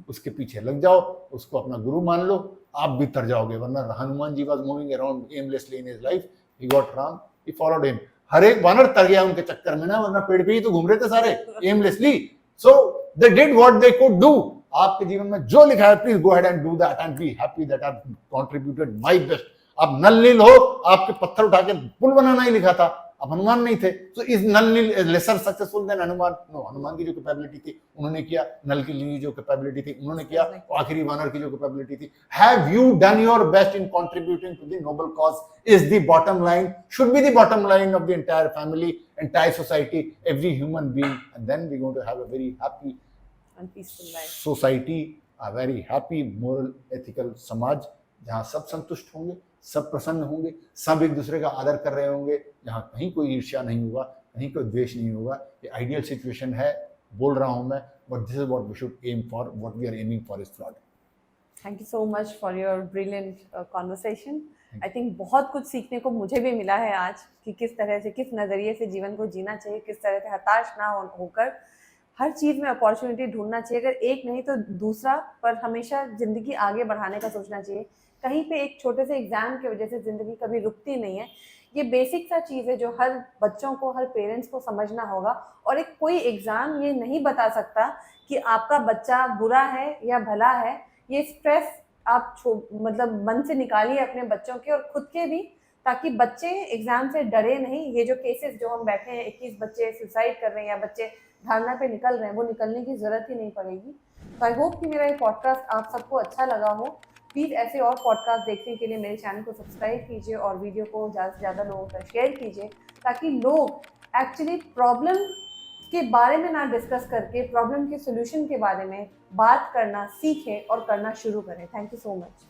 उसके पीछे लग जाओ, उसको अपना गुरु मान लो, आप भी तर जाओगे। वरना Hanuman ji was moving around aimlessly in his life, he got Ram, he followed him. हर एक वानर तर गया उनके चक्कर में ना, वरना पेड़ पे ही तो घूम रहे थे सारे aimlessly. So they did what they could do. आपके जीवन में जो लिखा है, please go ahead and do that and be happy that I contributed my best. आप नल नील हो, आपके पत्थर उठा के पुल बनाना ही लिखा था, अब हनुमान नहीं थे, तो is Nal Neel lesser successful than Hanuman? No, Hanuman की जो कैपेबिलिटी थी उन्होंने किया, नल की लिए जो कैपेबिलिटी थी उन्होंने किया, आखिरी वानर की जो कैपेबिलिटी थी। Have you done your best in contributing to the noble cause is the bottom line, should be the bottom line of the entire family, entire society, every human being, and then we going to have a very happy and peaceful life. Society, a very happy moral ethical समाज, जहाँ सब संतुष्ट होंगे, सब प्रसन्न होंगे, सब एक दूसरे का आदर कर रहे होंगे, जहाँ कहीं कोई ईर्ष्या नहीं होगा, कहीं कोई द्वेष नहीं होगा। ये आइडियल सिचुएशन है, बोल रहा हूँ मैं, but this is what we should aim for, what we are aiming for is flawed. Thank you so much for your brilliant conversation. I think बहुत कुछ सीखने को मुझे भी मिला है आज, कि किस तरह से, किस नज़रिए से जीवन को जीना चाहिए, किस तरह से हताश ना होकर हर चीज़ में अपॉर्चुनिटी ढूंढना चाहिए, अगर एक नहीं तो दूसरा, पर हमेशा ज़िंदगी आगे बढ़ाने का सोचना चाहिए। कहीं पे एक छोटे से एग्ज़ाम की वजह से ज़िंदगी कभी रुकती नहीं है। ये बेसिक सा चीज़ है जो हर बच्चों को, हर पेरेंट्स को समझना होगा। और एक कोई एग्ज़ाम ये नहीं बता सकता कि आपका बच्चा बुरा है या भला है। ये स्ट्रेस आप मतलब मन से निकालिए अपने बच्चों के और खुद के भी, ताकि बच्चे एग्ज़ाम से डरे नहीं। ये जो केसेस जो हम बैठे हैं, 21 बच्चे सुसाइड कर रहे हैं या बच्चे धारणा पे निकल रहे हैं, वो निकलने की ज़रूरत ही नहीं पड़ेगी। तो आई होप कि मेरा ये पॉडकास्ट आप सबको अच्छा लगा हो। प्लीज़ ऐसे और पॉडकास्ट देखने के लिए मेरे चैनल को सब्सक्राइब कीजिए और वीडियो को ज़्यादा से ज़्यादा लोगों तक शेयर कीजिए, ताकि लोग एक्चुअली प्रॉब्लम के बारे में ना डिस्कस करके प्रॉब्लम के सोल्यूशन के बारे में बात करना सीखें और करना शुरू करें। Thank you so much.